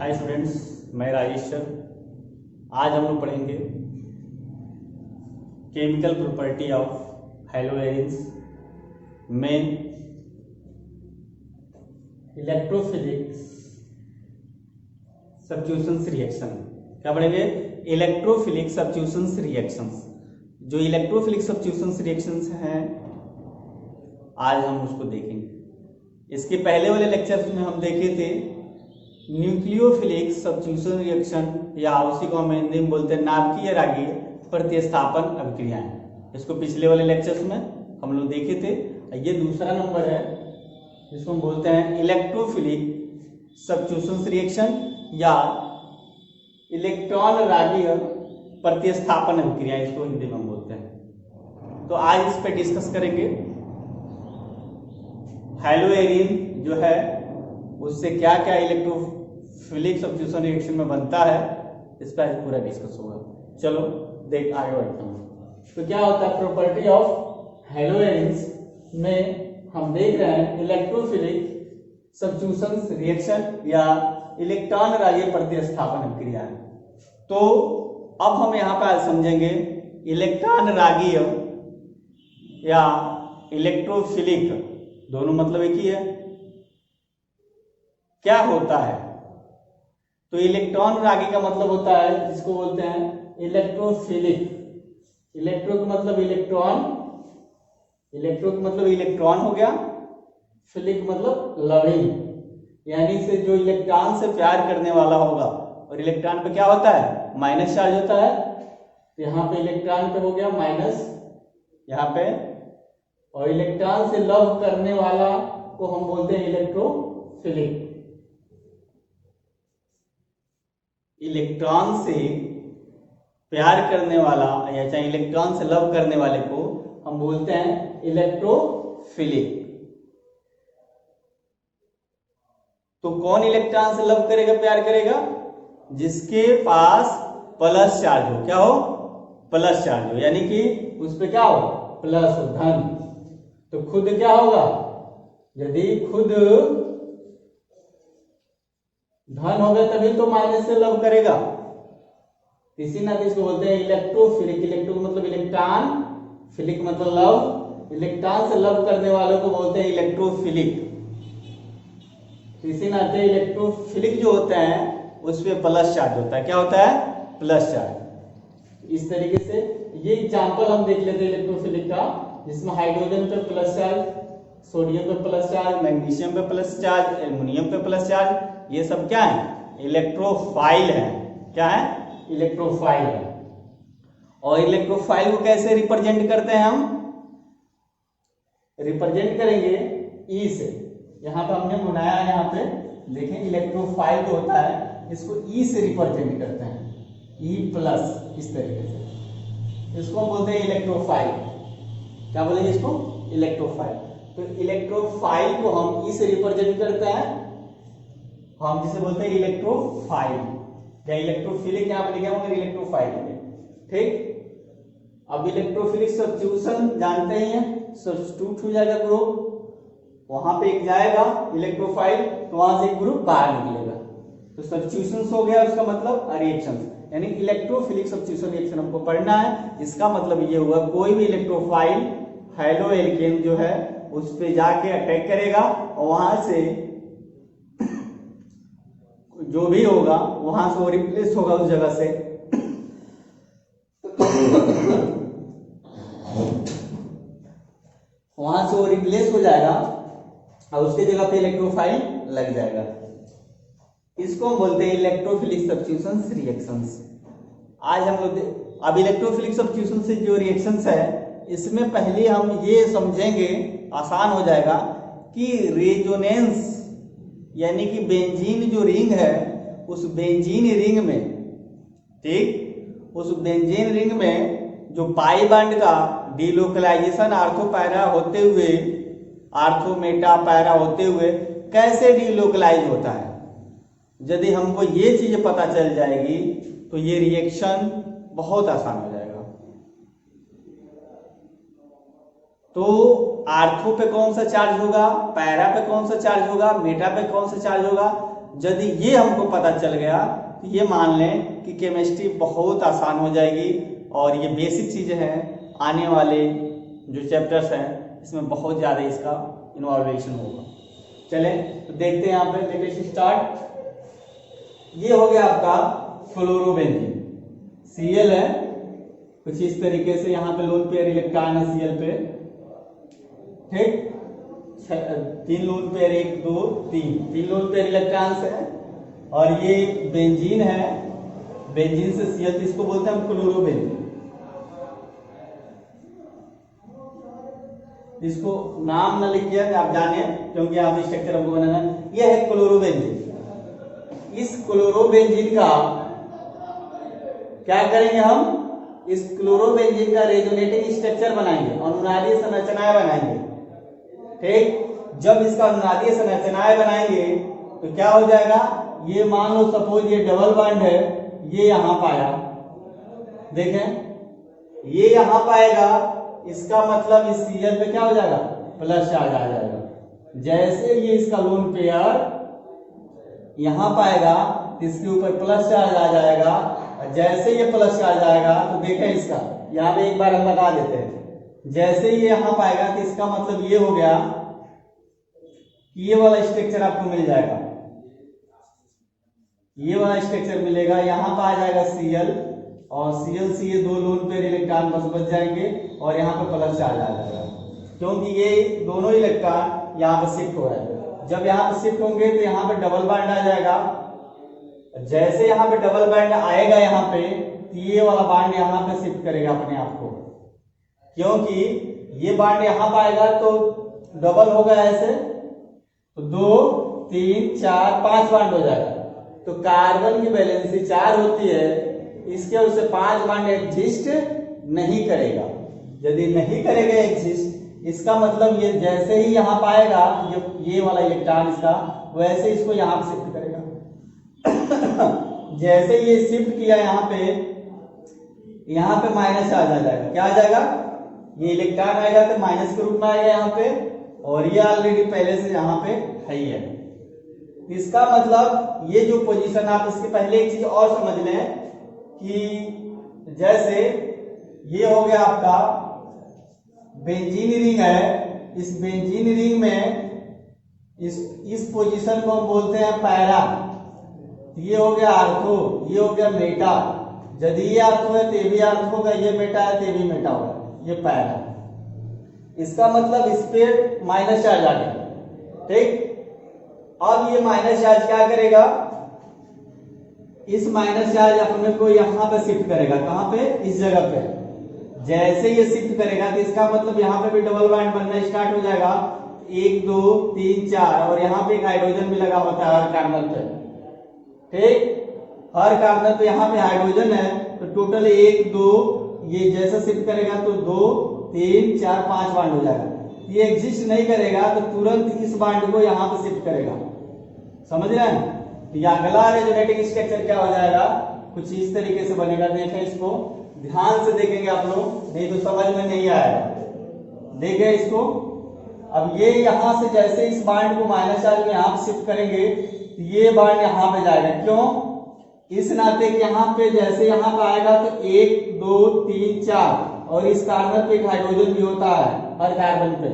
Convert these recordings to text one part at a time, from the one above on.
Hi students, मैं Rajesh sir. आज हम लोग पढ़ेंगे केमिकल प्रॉपर्टी ऑफ हैलोजेंस में इलेक्ट्रोफिलिक सब्स्टिट्यूशंस रिएक्शन। क्या पढ़ेंगे? Electrophilic substitutions reactions. जो इलेक्ट्रोफिलिक सब्स्टिट्यूशंस रिएक्शंस हैं आज हम उसको देखेंगे। इसके पहले वाले लेक्चर्स में हम देखे थे न्यूक्लियोफिलिक सब्स्टिट्यूशन रिएक्शन, या उसी को हम हिंदी में बोलते हैं नाभिकीय रागीय प्रतिस्थापन अभिक्रियाएं। इसको पिछले वाले लेक्चर्स में हम लोग देखे थे। ये दूसरा नंबर है जिसको हम बोलते हैं इलेक्ट्रोफिलिक सब्स्टिट्यूशन रिएक्शन या इलेक्ट्रॉन रागीय प्रतिस्थापन अभिक्रिया, इसको हिंदी में हम बोलते हैं। तो आज इस पर डिस्कस करेंगे। हैलोएरिन जो है उससे क्या क्या इलेक्ट्रोफिलिक सब्स्टिट्यूशन रिएक्शन में बनता है, इस पर पूरा डिस्कस होगा। चलो देख आगे बढ़ते हैं। तो क्या होता है प्रॉपर्टी ऑफ हैलोएरिन्स में हम देख रहे हैं इलेक्ट्रोफिलिक सब्स्टिट्यूशन रिएक्शन या इलेक्ट्रॉन रागीय प्रतिस्थापन अभिक्रिया। तो अब हम यहाँ पर समझेंगे इलेक्ट्रॉन रागीय या इलेक्ट्रोफिलिक, दोनों मतलब एक ही है। क्या होता है? तो इलेक्ट्रॉन रागी का मतलब होता है जिसको बोलते हैं इलेक्ट्रोफिलिक। इलेक्ट्रो का मतलब इलेक्ट्रॉन, इलेक्ट्रो का मतलब इलेक्ट्रॉन हो गया, फिलिक मतलब लविंग, यानी से जो इलेक्ट्रॉन से प्यार करने वाला होगा। और इलेक्ट्रॉन पे क्या होता है? माइनस चार्ज होता है। तो यहाँ पे इलेक्ट्रॉन पे हो गया माइनस यहाँ पे, और इलेक्ट्रॉन से लव करने वाला को हम बोलते हैं इलेक्ट्रोफिलिक। इलेक्ट्रॉन से प्यार करने वाला या चाहे इलेक्ट्रॉन से लव करने वाले को हम बोलते हैं इलेक्ट्रोफिलिक। तो कौन इलेक्ट्रॉन से लव करेगा, प्यार करेगा? जिसके पास प्लस चार्ज हो। क्या हो? प्लस चार्ज हो, यानी कि उस पे क्या हो? प्लस हो, धन। तो खुद क्या होगा? यदि खुद धन हो गया तभी तो माइनस से लव करेगा। इसी नाते इसको बोलते हैं इलेक्ट्रोफिलिक। इलेक्ट्रो मतलब इलेक्ट्रॉन, फिलिक मतलब लव। इलेक्ट्रॉन से लव करने वालों को बोलते हैं इलेक्ट्रोफिलिक। इसी नाते इलेक्ट्रोफिलिक जो होते हैं उसपे प्लस चार्ज होता है। क्या होता है? Plus charge. इस तरीके से ये एग्जांपल हम देख लेते हैं इलेक्ट्रोफिलिक का, जिसमें हाइड्रोजन पे प्लस चार्ज, सोडियम पे प्लस चार्ज, मैग्नीशियम पे प्लस चार्ज, एल्युमिनियम पे प्लस चार्ज। ये सब क्या है? इलेक्ट्रोफाइल है। क्या है? इलेक्ट्रोफाइल है। और इलेक्ट्रोफाइल को कैसे रिप्रेजेंट करते हैं? हम रिप्रेजेंट करेंगे ई से। यहाँ पे हमने बनाया है, यहाँ पे देखें इलेक्ट्रोफाइल जो होता है इसको ई से रिप्रेजेंट करते हैं, ई प्लस, इस तरीके से। इसको हम बोलते हैं इलेक्ट्रोफाइल। क्या बोलेंगे इसको? इलेक्ट्रोफाइल। तो इलेक्ट्रोफाइल को हम ई से रिप्रेजेंट करते हैं, हम जिसे बोलते हैं इलेक्ट्रोफाइल या इलेक्ट्रोफिलिक। यहाँ पे लिखा होगा इलेक्ट्रोफाइल। ठीक। अब इलेक्ट्रोफिलिक सब्स्टिट्यूशन जानते ही हैं, सब्स्टिट्यूट हो जाएगा ग्रुप, वहां पे एक जाएगा इलेक्ट्रोफाइल, तो वहां से एक ग्रुप बाहर निकलेगा। तो सब्स्टिट्यूशन हो गया, उसका मतलब रिएक्शन, यानी इलेक्ट्रोफिलिक सब्स्टिट्यूशन रिएक्शन हमको पढ़ना है। इसका मतलब ये हुआ कोई भी इलेक्ट्रोफाइल हैलो एल्केन जो है उस पे जाके अटैक करेगा और वहां से जो भी होगा वहां से वो रिप्लेस होगा उस जगह से। वहां से वो रिप्लेस हो जाएगा और उसके जगह पे इलेक्ट्रोफाइल लग जाएगा। इसको हम बोलते हैं इलेक्ट्रोफिलिक सब्स्टिट्यूशन रिएक्शंस। आज हम लोग अब इलेक्ट्रोफिलिक सब्स्टिट्यूशन से जो रिएक्शंस है इसमें पहले हम ये समझेंगे, आसान हो जाएगा, कि रेजोनेंस यानी कि बेंजीन जो रिंग है उस बेंजीन रिंग में, ठीक, उस बेंजीन रिंग में जो पाई बॉन्ड का डिलोकलाइजेशन आर्थो पैरा होते हुए, आर्थो मेटा पैरा होते हुए कैसे डिलोकलाइज होता है। यदि हमको ये चीज पता चल जाएगी तो ये रिएक्शन बहुत आसान हो जाएगा। तो आर्थो पे कौन सा चार्ज होगा, पैरा पे कौन सा चार्ज होगा, मेटा पे कौन सा चार्ज होगा, यदि ये हमको पता चल गया तो ये मान लें कि केमिस्ट्री बहुत आसान हो जाएगी और ये बेसिक चीज़ें हैं, आने वाले जो चैप्टर्स हैं इसमें बहुत ज़्यादा इसका इन्वॉल्वेशन होगा। चलें तो देखते हैं यहाँ पे, लेटेस्ट स्टार्ट। ये हो गया आपका क्लोरोबेंजीन, Cl है कुछ इस तरीके से, यहाँ पे लोन पेयर इलेक्ट्रॉन है Cl पे, ठीक, 3 lone pair, 1 2 3 lone pair electrons है। और ये बेंजीन है, बेंजीन से Cl, इसको बोलते हैं हम क्लोरोबेंजीन। इसको नाम न लिखिए, आप जाने, क्योंकि आप स्ट्रक्चर हमको बनाना है। यह है क्लोरोबेंजीन। इस क्लोरोबेंजीन का क्या करेंगे हम, इस क्लोरोबेंजीन का रेजोनेटिंग स्ट्रक्चर बनाएंगे, अनुनादीय संरचनाएं बनाएंगे, ठीक। जब इसका अनुनादीय संरचनाएं बनाएंगे तो क्या हो जाएगा, ये मान लो सपोज ये डबल बॉन्ड है, ये यहां पाया, देखें ये यहां पाएगा, इसका मतलब इस Cl पे क्या हो जाएगा, प्लस चार्ज आ जाएगा। जैसे ये इसका लोन पेयर यहां पाएगा तो इसके ऊपर प्लस चार्ज आ जाएगा, और जैसे ये प्लस चार्ज आएगा तो देखें इसका, यहां पे एक बार हम बता देते हैं, जैसे ये यहां पाएगा तो इसका मतलब ये हो गया कि ये वाला स्ट्रक्चर आपको मिल जाएगा, ये वाला स्ट्रक्चर मिलेगा, यहां पर आ जाएगा Cl, और Cl से ये 2 लोन पेयर इलेक्ट्रॉन बस बच जाएंगे और यहाँ पे प्लस चार्ज आ जाएगा, क्योंकि ये दोनों इलेक्ट्रॉन यहाँ पे शिफ्ट हो रहे हैं। जब यहाँ पे शिफ्ट होंगे तो यहाँ पे डबल बॉन्ड आ जाएगा, जैसे यहाँ पे डबल बॉन्ड आएगा यहाँ पे तो ये वाला बॉन्ड यहाँ पे शिफ्ट करेगा अपने आप को, क्योंकि ये बॉन्ड यहाँ पे आएगा तो डबल होगा ऐसे, तो 2 3 4 5 बॉन्ड हो जाएगा। तो कार्बन की वैलेंसी 4 होती है, इसके उससे 5 बॉन्ड एग्जिस्ट नहीं करेगा। यदि नहीं करेगा एग्जिस्ट, इसका मतलब ये जैसे ही यहाँ पाएगा ये वाला इलेक्ट्रॉन इसका, वैसे इसको यहाँ पे शिफ्ट करेगा। जैसे ये शिफ्ट किया यहाँ पे माइनस चार्ज आ जाएगा, क्या आ जाएगा, ये इलेक्ट्रॉन आएगा तो माइनस के रूप में आएगा यहाँ पे, और ये ऑलरेडी पहले से यहाँ पे है ही है। इसका मतलब ये जो पोजीशन, आप इसके पहले एक चीज और समझ लें कि जैसे ये हो गया आपका बेंजीन रिंग है, इस बेंजीन रिंग में इस पोजीशन को हम बोलते हैं पैरा, ये हो गया आर्थो, ये हो गया मेटा। यदि ये आर्थो है तो ये भी आर्थो होगा, ये मेटा है तो ये भी मेटा होगा, ये पैरा। इसका मतलब इस पे माइनस चार्ज आ गया, ठीक। अब ये माइनस चार्ज क्या करेगा, इस माइनस चार्ज अपने को यहां पे शिफ्ट करेगा, कहां पे, इस जगह पे। जैसे ये शिफ्ट करेगा तो इसका मतलब यहाँ पे भी डबल बॉन्ड बनना स्टार्ट हो जाएगा, 1 2 3 4, और यहाँ पे एक हाइड्रोजन भी लगा होता है हर कार्बन पे, ठीक। हर कार्बन पे यहाँ पे हाइड्रोजन है, तो टोटल 1 2, ये जैसा शिफ्ट करेगा तो 2 3 4 5 बॉन्ड हो जाएगा। ये एग्जिस्ट नहीं करेगा तो तुरंत इस बॉन्ड को यहाँ पे शिफ्ट करेगा, समझ रहे हैं। तो ये अगला रेजोनेटिंग स्ट्रक्चर क्या हो जाएगा, कुछ इस तरीके से बनेगा। देखें इसको ध्यान से देखेंगे आप लोग, नहीं तो समझ में नहीं आएगा। देखें इसको, अब ये यहां से जैसे इस बॉन्ड को माइनस चार्ज में यहाँ पे शिफ्ट करेंगे तो ये बॉन्ड यहाँ पे जाएगा, क्यों, इस नाते कि यहाँ पे जैसे यहाँ पे आएगा तो 1 2 3 4, और इस कार्बन पे एक हाइड्रोजन भी होता है हर कार्बन पे,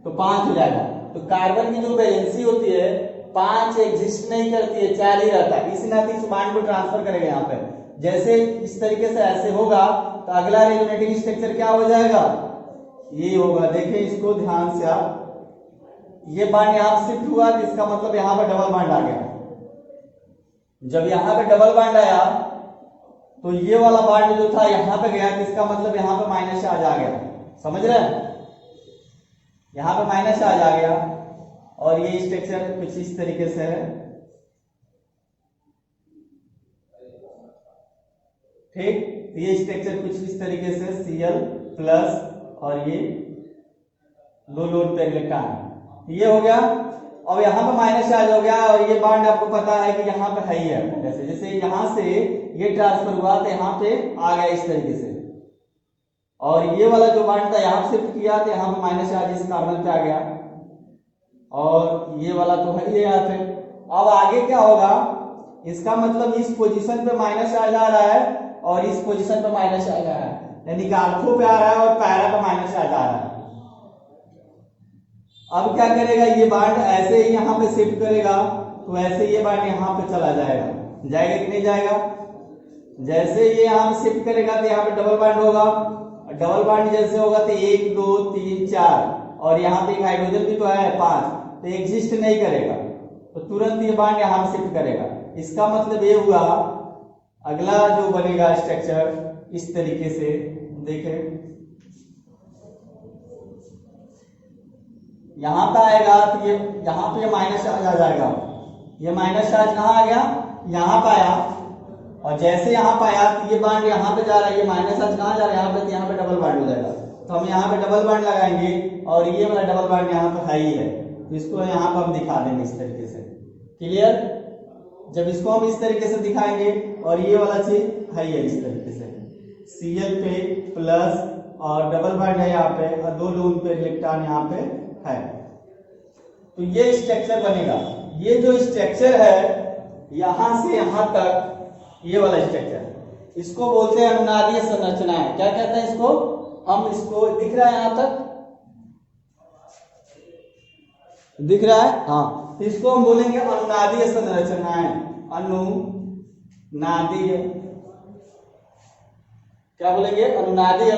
तो 5 हो जाएगा। तो कार्बन की जो वैलेंसी होती है 5 एग्जिस्ट नहीं करती है, 4 ही रहता है, इस नाते इस बॉन्ड को ट्रांसफर करेगा यहाँ पे। जैसे इस तरीके से ऐसे होगा तो अगला रेजोनेटिंग स्ट्रक्चर क्या हो जाएगा, ये होगा। देखिए इसको ध्यान से आप, ये बॉन्ड यहाँ शिफ्ट हुआ तो इसका मतलब यहाँ पर डबल बॉन्ड आ गया। जब यहाँ पे डबल बॉन्ड आया तो ये वाला बॉन्ड जो था यहाँ पे गया, तो इसका मतलब यहाँ पे माइनस चार्ज आ गया, समझ रहे हैं, यहाँ पे माइनस चार्ज आ गया। और ये स्ट्रक्चर कुछ इस तरीके से है, ठीक। ये स्ट्रक्चर कुछ इस तरीके से Cl प्लस और ये 2 लोन पेयर इलेक्ट्रॉन, ये हो गया। अब यहाँ पे माइनस चार्ज हो गया, और ये बॉन्ड आपको पता है कि यहाँ पे है ही है, जैसे जैसे यहाँ से ये ट्रांसफर हुआ तो यहाँ पे आ गया इस तरीके से, और ये वाला जो बॉन्ड था यहाँ शिफ्ट किया तो यहाँ पे माइनस चार्ज इस कार्बन पे आ गया, और ये वाला तो है ही यहाँ पे, अब आगे क्या होगा, इसका मतलब इस पोजीशन पे माइनस चार्ज आ रहा है और इस पोजीशन पे माइनस चार्ज आ रहा है, यानी कि आर्थो पे आ रहा है और पैरा पे माइनस चार्ज आ रहा है। अब क्या करेगा, ये बांड ऐसे ही यहाँ पे शिफ्ट करेगा तो ऐसे ये बांड यहाँ पे चला जाएगा, जाएगा कि नहीं जाएगा। जैसे ये यहाँ पे शिफ्ट करेगा तो यहाँ पे डबल बांड होगा, डबल बांड जैसे होगा तो 1 2 3 4 और यहाँ पे एक हाइड्रोजन भी तो है 5, तो एग्जिस्ट नहीं करेगा, तो तुरंत ये बांड यहाँ पे शिफ्ट करेगा। इसका मतलब ये हुआ अगला जो बनेगा स्ट्रक्चर इस तरीके से देखें, यहां पे आएगा तो ये यहाँ पे माइनस चार्ज आ जाएगा, ये माइनस चार्ज कहाँ आ गया, यहाँ पे आया, और जैसे यहाँ पे आया तो ये बांड यहाँ पे जा रहा है, ये माइनस चार्ज कहाँ जा रहा है यहाँ पे, तो यहाँ पे डबल बांड हो जाएगा। तो हम यहाँ पे डबल बांड लगाएंगे और ये वाला डबल बांड यहाँ पे हाई है, तो इसको यहाँ पे हम दिखा देंगे इस तरीके से। क्लियर, जब इसको हम इस तरीके से दिखाएंगे और ये वाला चीज हाई है इस तरीके से, Cl पे प्लस और डबल बांड है यहाँ पे और 2 लोन पे इलेक्ट्रॉन यहाँ पे है, तो ये स्ट्रक्चर बनेगा। ये जो स्ट्रक्चर है यहां से यहां तक, ये वाला स्ट्रक्चर, इसको बोलते हैं अनुनादीय संरचनाएं। क्या कहते हैं इसको, हम इसको दिख रहा है यहां तक, दिख रहा है, हाँ, इसको हम बोलेंगे अनुनादीय संरचनाएं। अनुनादीय, क्या बोलेंगे, अनुनादीय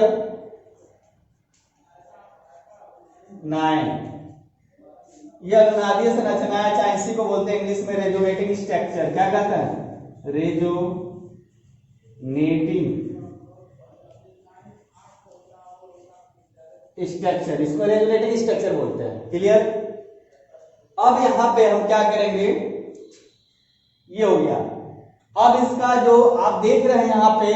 नाएं। ये अनुनादीय संरचनाएं, चाहे इसी को बोलते हैं इंग्लिश में रेजोनेटिंग स्ट्रक्चर। क्या कहते हैं, रेजोनेटिंग स्ट्रक्चर, इसको रेजोनेटिंग स्ट्रक्चर बोलते हैं। क्लियर, अब यहां पे हम क्या करेंगे, ये हो गया। अब इसका जो आप देख रहे हैं यहां पे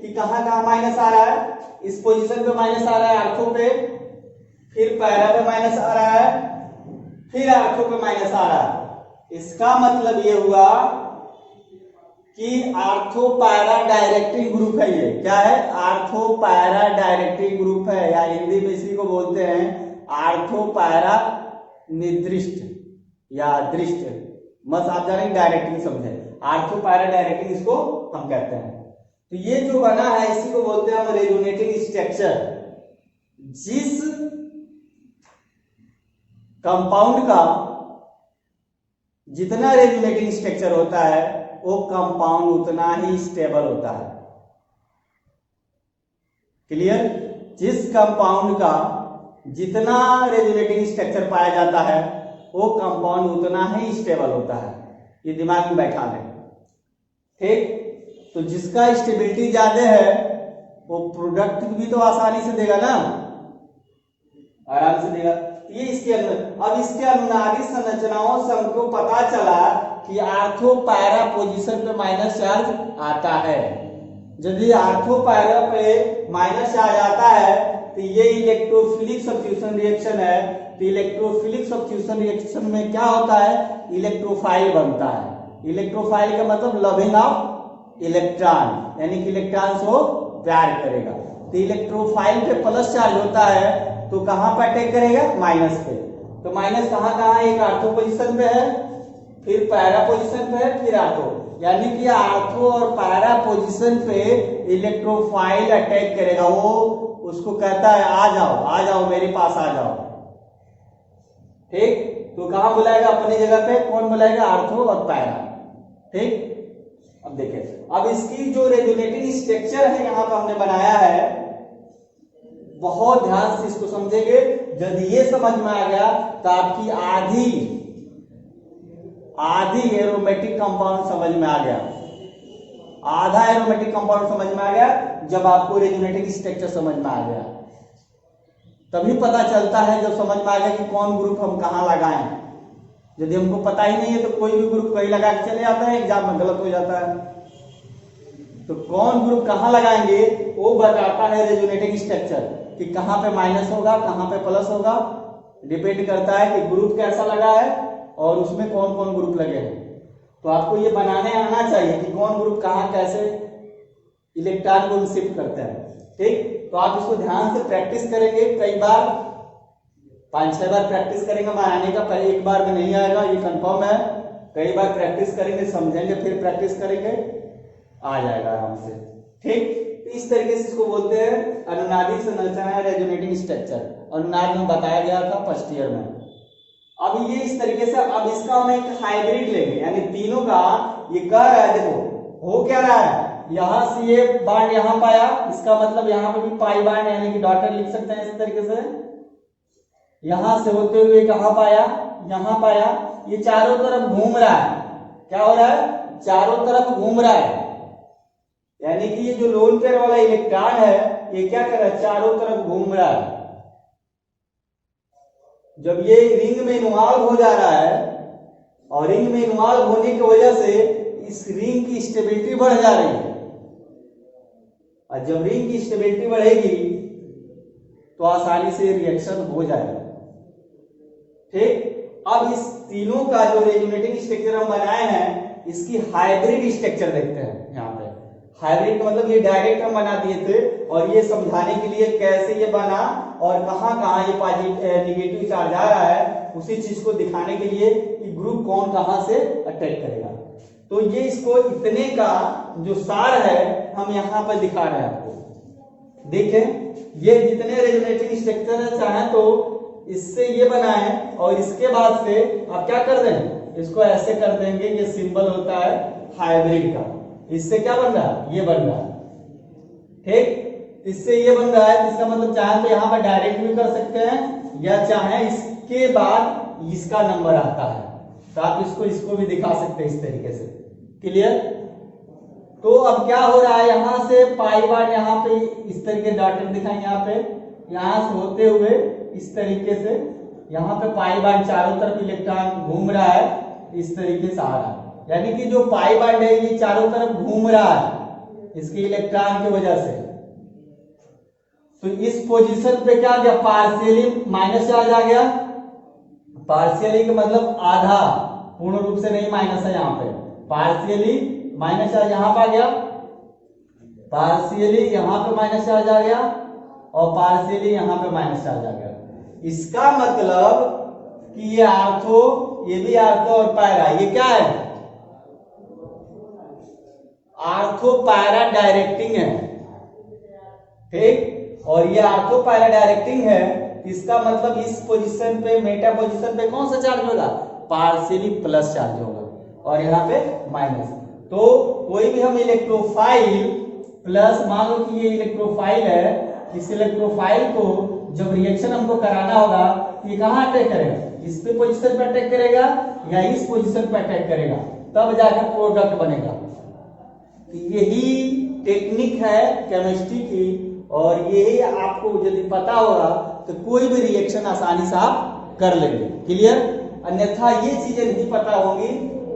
कि कहां कहां माइनस आ रहा है, इस पोजीशन पे माइनस आ रहा है आर्थो पे, फिर पैरा पे माइनस आ रहा है, फिर आर्थो पे माइनस आ रहा है। इसका मतलब ये हुआ कि आर्थो पैरा डायरेक्टिंग ग्रुप है। ये क्या है, आर्थो पैरा डायरेक्टिंग ग्रुप है, या हिंदी में इसी को बोलते हैं आर्थो पैरा निर्दिष्ट या दृष्ट, बस आप जानेंगे डायरेक्टिंग समझे, आर्थो पैरा डायरेक्टिंग इसको हम कहते हैं। तो ये जो बना है इसी को बोलते हैं हम रेजोनेटिंग स्ट्रक्चर। जिस कंपाउंड का जितना रेजोनेटिंग स्ट्रक्चर होता है वो कंपाउंड उतना ही स्टेबल होता है। क्लियर, जिस कंपाउंड का जितना रेजोनेटिंग स्ट्रक्चर पाया जाता है वो कंपाउंड उतना ही स्टेबल होता है, ये दिमाग में बैठा लें। ठीक, तो जिसका स्टेबिलिटी ज्यादा है वो प्रोडक्ट भी तो आसानी से देगा ना, आराम से देगा। ये इसके अंदर, अब इसके अनुनादी संरचनाओं से हमको पता चला कि आर्थो पैरा पोजीशन पे माइनस चार्ज आता है। यदि आर्थो पैरा पे माइनस चार्ज आता है तो ये इलेक्ट्रोफिलिक सब्स्टिट्यूशन रिएक्शन है। तो इलेक्ट्रोफिलिक सब्स्टिट्यूशन रिएक्शन में क्या होता है, इलेक्ट्रोफाइल बनता है। इलेक्ट्रोफाइल का मतलब लविंग ऑफ इलेक्ट्रॉन, यानी कि इलेक्ट्रॉन को प्यार करेगा। तो इलेक्ट्रोफाइल पे प्लस चार्ज होता है तो कहां पर अटैक करेगा, माइनस पे। तो माइनस कहां कहां, एक आर्थो पोजीशन पे है, फिर पैरा पोजीशन पे है, फिर आर्थो, यानी कि आर्थो और पैरा पोजीशन पे इलेक्ट्रोफाइल अटैक करेगा। वो उसको कहता है आ जाओ आ जाओ मेरे पास आ जाओ। ठीक, तो कहां बुलाएगा, अपनी जगह पे कौन बुलाएगा, आर्थो और पैरा। ठीक, अब देखें, अब इसकी जो रेजोनेटिंग स्ट्रक्चर है यहां पर हमने बनाया है, बहुत ध्यान से इसको समझेंगे। यदि ये समझ में आ गया तो आपकी आधी एरोमेटिक कंपाउंड समझ में आ गया, आधा एरोमेटिक कंपाउंड समझ में आ गया। जब आपको रेजोनेटिंग स्ट्रक्चर समझ में आ गया तभी पता चलता है, जब समझ में आ गया कि कौन ग्रुप हम कहां लगाएं। यदि हमको पता ही नहीं है तो कोई भी ग्रुप कहीं लगा के चले जाता है, एग्जाम में गलत हो जाता है। तो कौन ग्रुप कहां लगाएंगे वो बताता है रेजोनेटिंग स्ट्रक्चर, कि कहां पे माइनस होगा कहां पे प्लस होगा, डिपेंड करता है कि ग्रुप कैसा लगा है और उसमें कौन कौन ग्रुप लगे हैं। तो आपको ये बनाने आना चाहिए कि कौन ग्रुप कहां कैसे इलेक्ट्रॉन को शिफ्ट करता है। ठीक, तो आप इसको ध्यान से प्रैक्टिस करेंगे, कई बार 5-6 बार प्रैक्टिस करेंगे, बनाने का, एक बार में नहीं आएगा, ये कंफर्म है। कई बार प्रैक्टिस करेंगे, समझेंगे, फिर प्रैक्टिस करेंगे, आ जाएगा आराम से। ठीक, तो इस तरीके से इसको बोलते हैं अनुनादी संरचना, रेजोनेटिंग स्ट्रक्चर। अनुनाद में बताया गया था फर्स्ट ईयर में। अब ये इस तरीके से, अब इसका हम एक हाइब्रिड लेंगे, यानी तीनों का ये कह रहा है, देखो हो क्या रहा है, यहां से ये बांड यहां पाया, इसका मतलब यहां पे भी पाई बांड यानी कि डॉटर लिख सकते हैं इस तरीके से। यहां से होते हुए कहां पाया, यहां पाया, ये चारों तरफ घूम रहा है। क्या हो रहा है, चारों तरफ घूम रहा है, यानी कि ये जो लोन पेयर वाला इलेक्ट्रॉन है ये क्या कर रहा है, चारों तरफ घूम रहा है। जब ये रिंग में इन्वॉल्व हो जा रहा है और रिंग में इन्वॉल्व होने की वजह से इस रिंग की स्टेबिलिटी बढ़ जा रही है, और जब रिंग की स्टेबिलिटी बढ़ेगी तो आसानी से रिएक्शन हो जाएगा। ठीक, अब इस तीनों का जो रेजोनेटिंग स्ट्रक्चर हम बनाए हैं, इसकी हाइब्रिड स्ट्रक्चर देखते हैं। यहाँ पे हाइब्रिड का मतलब ये डायरेक्ट हम बना दिए थे, और ये समझाने के लिए कैसे ये बना और कहां कहां ये पॉजिटिव निगेटिव चार्ज आ रहा है, उसी चीज को दिखाने के लिए कि ग्रुप कौन कहां से अटैक करेगा। तो ये इसको इतने का जो सार है हम यहाँ पर दिखा रहे हैं आपको। देखें, ये जितने रेजोनेटिंग स्ट्रक्चर है, चाहे तो इससे ये बनाए और इसके बाद से आप क्या कर दें, इसको ऐसे कर देंगे, ये सिंबल होता है हाइब्रिड का। इससे क्या बन रहा है, ये बन रहा है। ठीक, इससे ये बन रहा है, इसका मतलब चाहे तो यहाँ पर डायरेक्ट भी कर सकते हैं, या चाहे इसके बाद इसका नंबर आता है तो आप इसको भी दिखा सकते हैं इस तरीके से। क्लियर? तो अब क्या हो रहा है, यहां से पाई बार यहाँ पे इस तरीके डॉटेड दिखाएंगे, यहाँ पे यहां से होते हुए इस तरीके से यहाँ पे पाई बार चारों तरफ इलेक्ट्रॉन घूम रहा है, इस तरीके से आ रहा है, यानी कि जो पाई बार है ये चारों तरफ घूम रहा है इसके इलेक्ट्रॉन की वजह से। तो इस पोजीशन पे क्या गया, पार्शियली माइनस चार्ज आ गया। पार्शियली का मतलब आधा, पूर्ण रूप से नहीं माइनस है, यहाँ पे पार्शियली माइनस चार्ज यहाँ पे आ गया, पार्शियली यहाँ पे माइनस चार्ज आ गया, और पार्शियली यहाँ पे माइनस चार्ज आ गया। इसका मतलब कि ये आर्थो, ये भी आर्थो और पैरा, ये क्या है, आर्थो पैरा डायरेक्टिंग है। ठीक, और ये आर्थो पैरा डायरेक्टिंग है, इसका मतलब इस पोजीशन पे, मेटा पोजीशन पे कौन सा चार्ज होगा, पार्शियली प्लस चार्ज होगा, और यहाँ पे माइनस। तो कोई भी हम इलेक्ट्रोफाइल प्लस, मान लो कि ये इलेक्ट्रोफाइल है, इस इलेक्ट्रोफाइल को जब रिएक्शन हमको कराना होगा, ये कहाँ अटैक करेगा, इस पे पोजीशन पे अटैक करेगा या इस पोजीशन पे अटैक करेगा, तब जाकर प्रोडक्ट बनेगा। यही टेक्निक है केमिस्ट्री की, और यही आपको यदि पता होगा तो कोई भी रिएक्शन आसानी से आप कर लेंगे। क्लियर? अन्यथा ये चीजें नहीं पता होंगी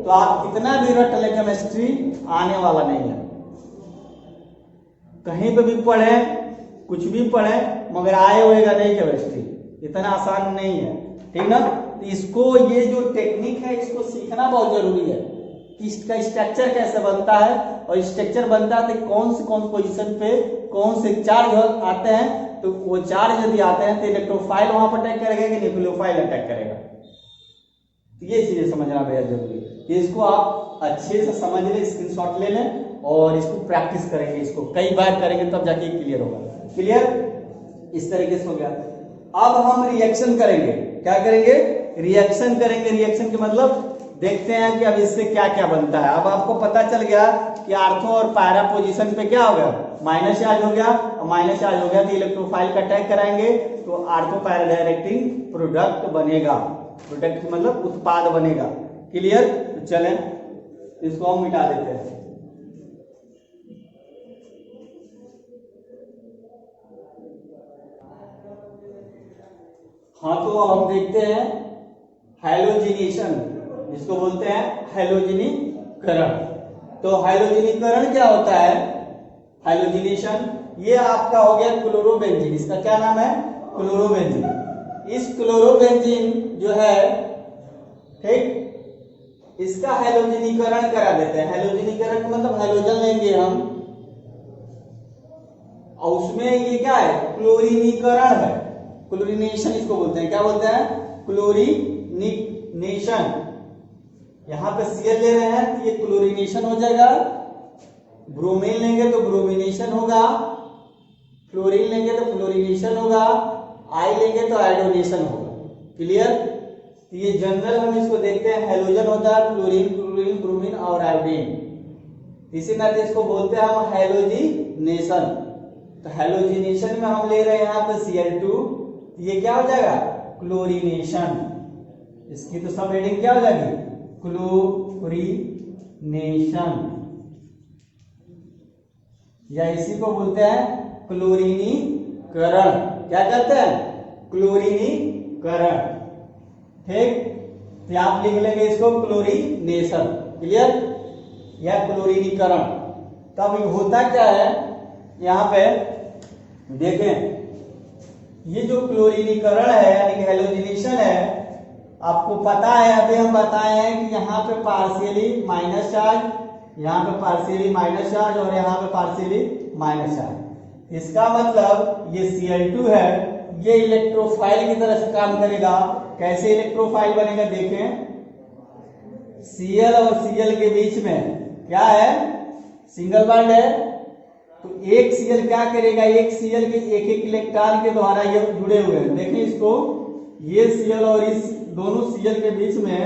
तो आप कितना भी रट ले, केमिस्ट्री आने वाला नहीं है। कहीं पे भी पढ़े, कुछ भी पढ़े, मगर आए होएगा नहीं केमिस्ट्री, इतना आसान नहीं है। ठीक ना? तो इसको, ये जो टेक्निक है इसको सीखना बहुत जरूरी है, इसका स्ट्रक्चर कैसे बनता है, और स्ट्रक्चर बनता है तो कौन से पोजीशन पे कौन से चार्ज आते हैं, तो वो चार्ज यदि आते हैं तो इलेक्ट्रोफाइल वहां पर अटैक करेगा कि न्यूक्लियोफाइल अटैक करेगा। तो ये चीजें समझना बेहद जरूरी है। इसको आप अच्छे से समझ लें, स्क्रीनशॉट ले लें और इसको प्रैक्टिस करेंगे, इसको कई बार करेंगे तब जाके क्लियर होगा। क्लियर? इस तरीके से हो गया। अब हम रिएक्शन करेंगे, क्या करेंगे, रिएक्शन करेंगे। रिएक्शन के मतलब देखते हैं कि अब इससे क्या क्या बनता है। अब आपको पता चल गया कि आर्थो और पैरा पोजीशन पे क्या हो गया, माइनस चार्ज हो गया, और माइनस चार्ज हो गया तो इलेक्ट्रोफाइल का अटैक कराएंगे तो आर्थो पैरा डायरेक्टिंग प्रोडक्ट बनेगा। प्रोडक्ट मतलब उत्पाद बनेगा। क्लियर? तो चलें इसको हम मिटा देते हैं। हाँ, तो हम देखते हैं हैलोजिनेशन, जिसको बोलते हैं हैलोजिनीकरण। तो हैलोजिनीकरण क्या होता है, हैलोजिनेशन, ये आपका हो गया क्लोरोबेंजीन। इसका क्या नाम है, क्लोरोबेंजीन। इस क्लोरोबेंजीन जो है, ठीक, इसका हैलोजिनीकरण करा देते हैं। हैलोजिनीकरण मतलब हैलोजन लेंगे हम और उसमें ये क्या है, क्लोरीनीकरण है, क्लोरीनेशन इसको बोलते हैं। क्या बोलते हैं, क्लोरीनेशन। यहाँ पे Cl ले रहे हैं तो ये क्लोरीनेशन हो जाएगा, ब्रोमीन लेंगे तो ब्रोमिनेशन होगा, फ्लोरीन लेंगे तो फ्लोरिनेशन होगा, आई लेंगे तो आयोडोनेशन होगा। क्लियर? तो ये जनरल हम इसको देखते हैं, हेलोजन होता है फ्लोरीन, क्लोरीन, ब्रोमीन और आयोडीन। इसी नाते इसको बोलते हैं हम हेलोजिनेशन। तो हेलोजिनेशन में हम ले रहे हैं यहाँ पे Cl2, तो ये क्या हो जाएगा? क्लोरीनेशन। इसकी तो सब हेडिंग क्या हो जाएगी? क्लोरीनेशन, या इसी को बोलते हैं क्लोरीनीकरण। क्या कहते हैं? क्लोरीनीकरण। ठीक, तो आप लिख लेंगे इसको क्लोरीनेशन। क्लियर? या क्लोरीनीकरण। तब होता क्या है, यहाँ पे देखें, ये जो क्लोरीनीकरण है यानी कि हेलोजिनेशन है, आपको पता है, अभी हम बताए हैं कि यहाँ पे पार्शियली माइनस चार्ज, यहाँ पे पार्शियली माइनस चार्ज और यहाँ पे पार्शियली माइनस चार्ज। इसका मतलब ये Cl2 है, ये इलेक्ट्रोफाइल की तरह से काम करेगा। कैसे इलेक्ट्रोफाइल बनेगा देखें, Cl और Cl के बीच में क्या है? सिंगल बॉन्ड है। तो एक Cl क्या करेगा? एक Cl के एक एक इलेक्ट्रॉन के द्वारा ये जुड़े हुए हैं। देखें इसको, ये Cl और इस दोनों Cl के बीच में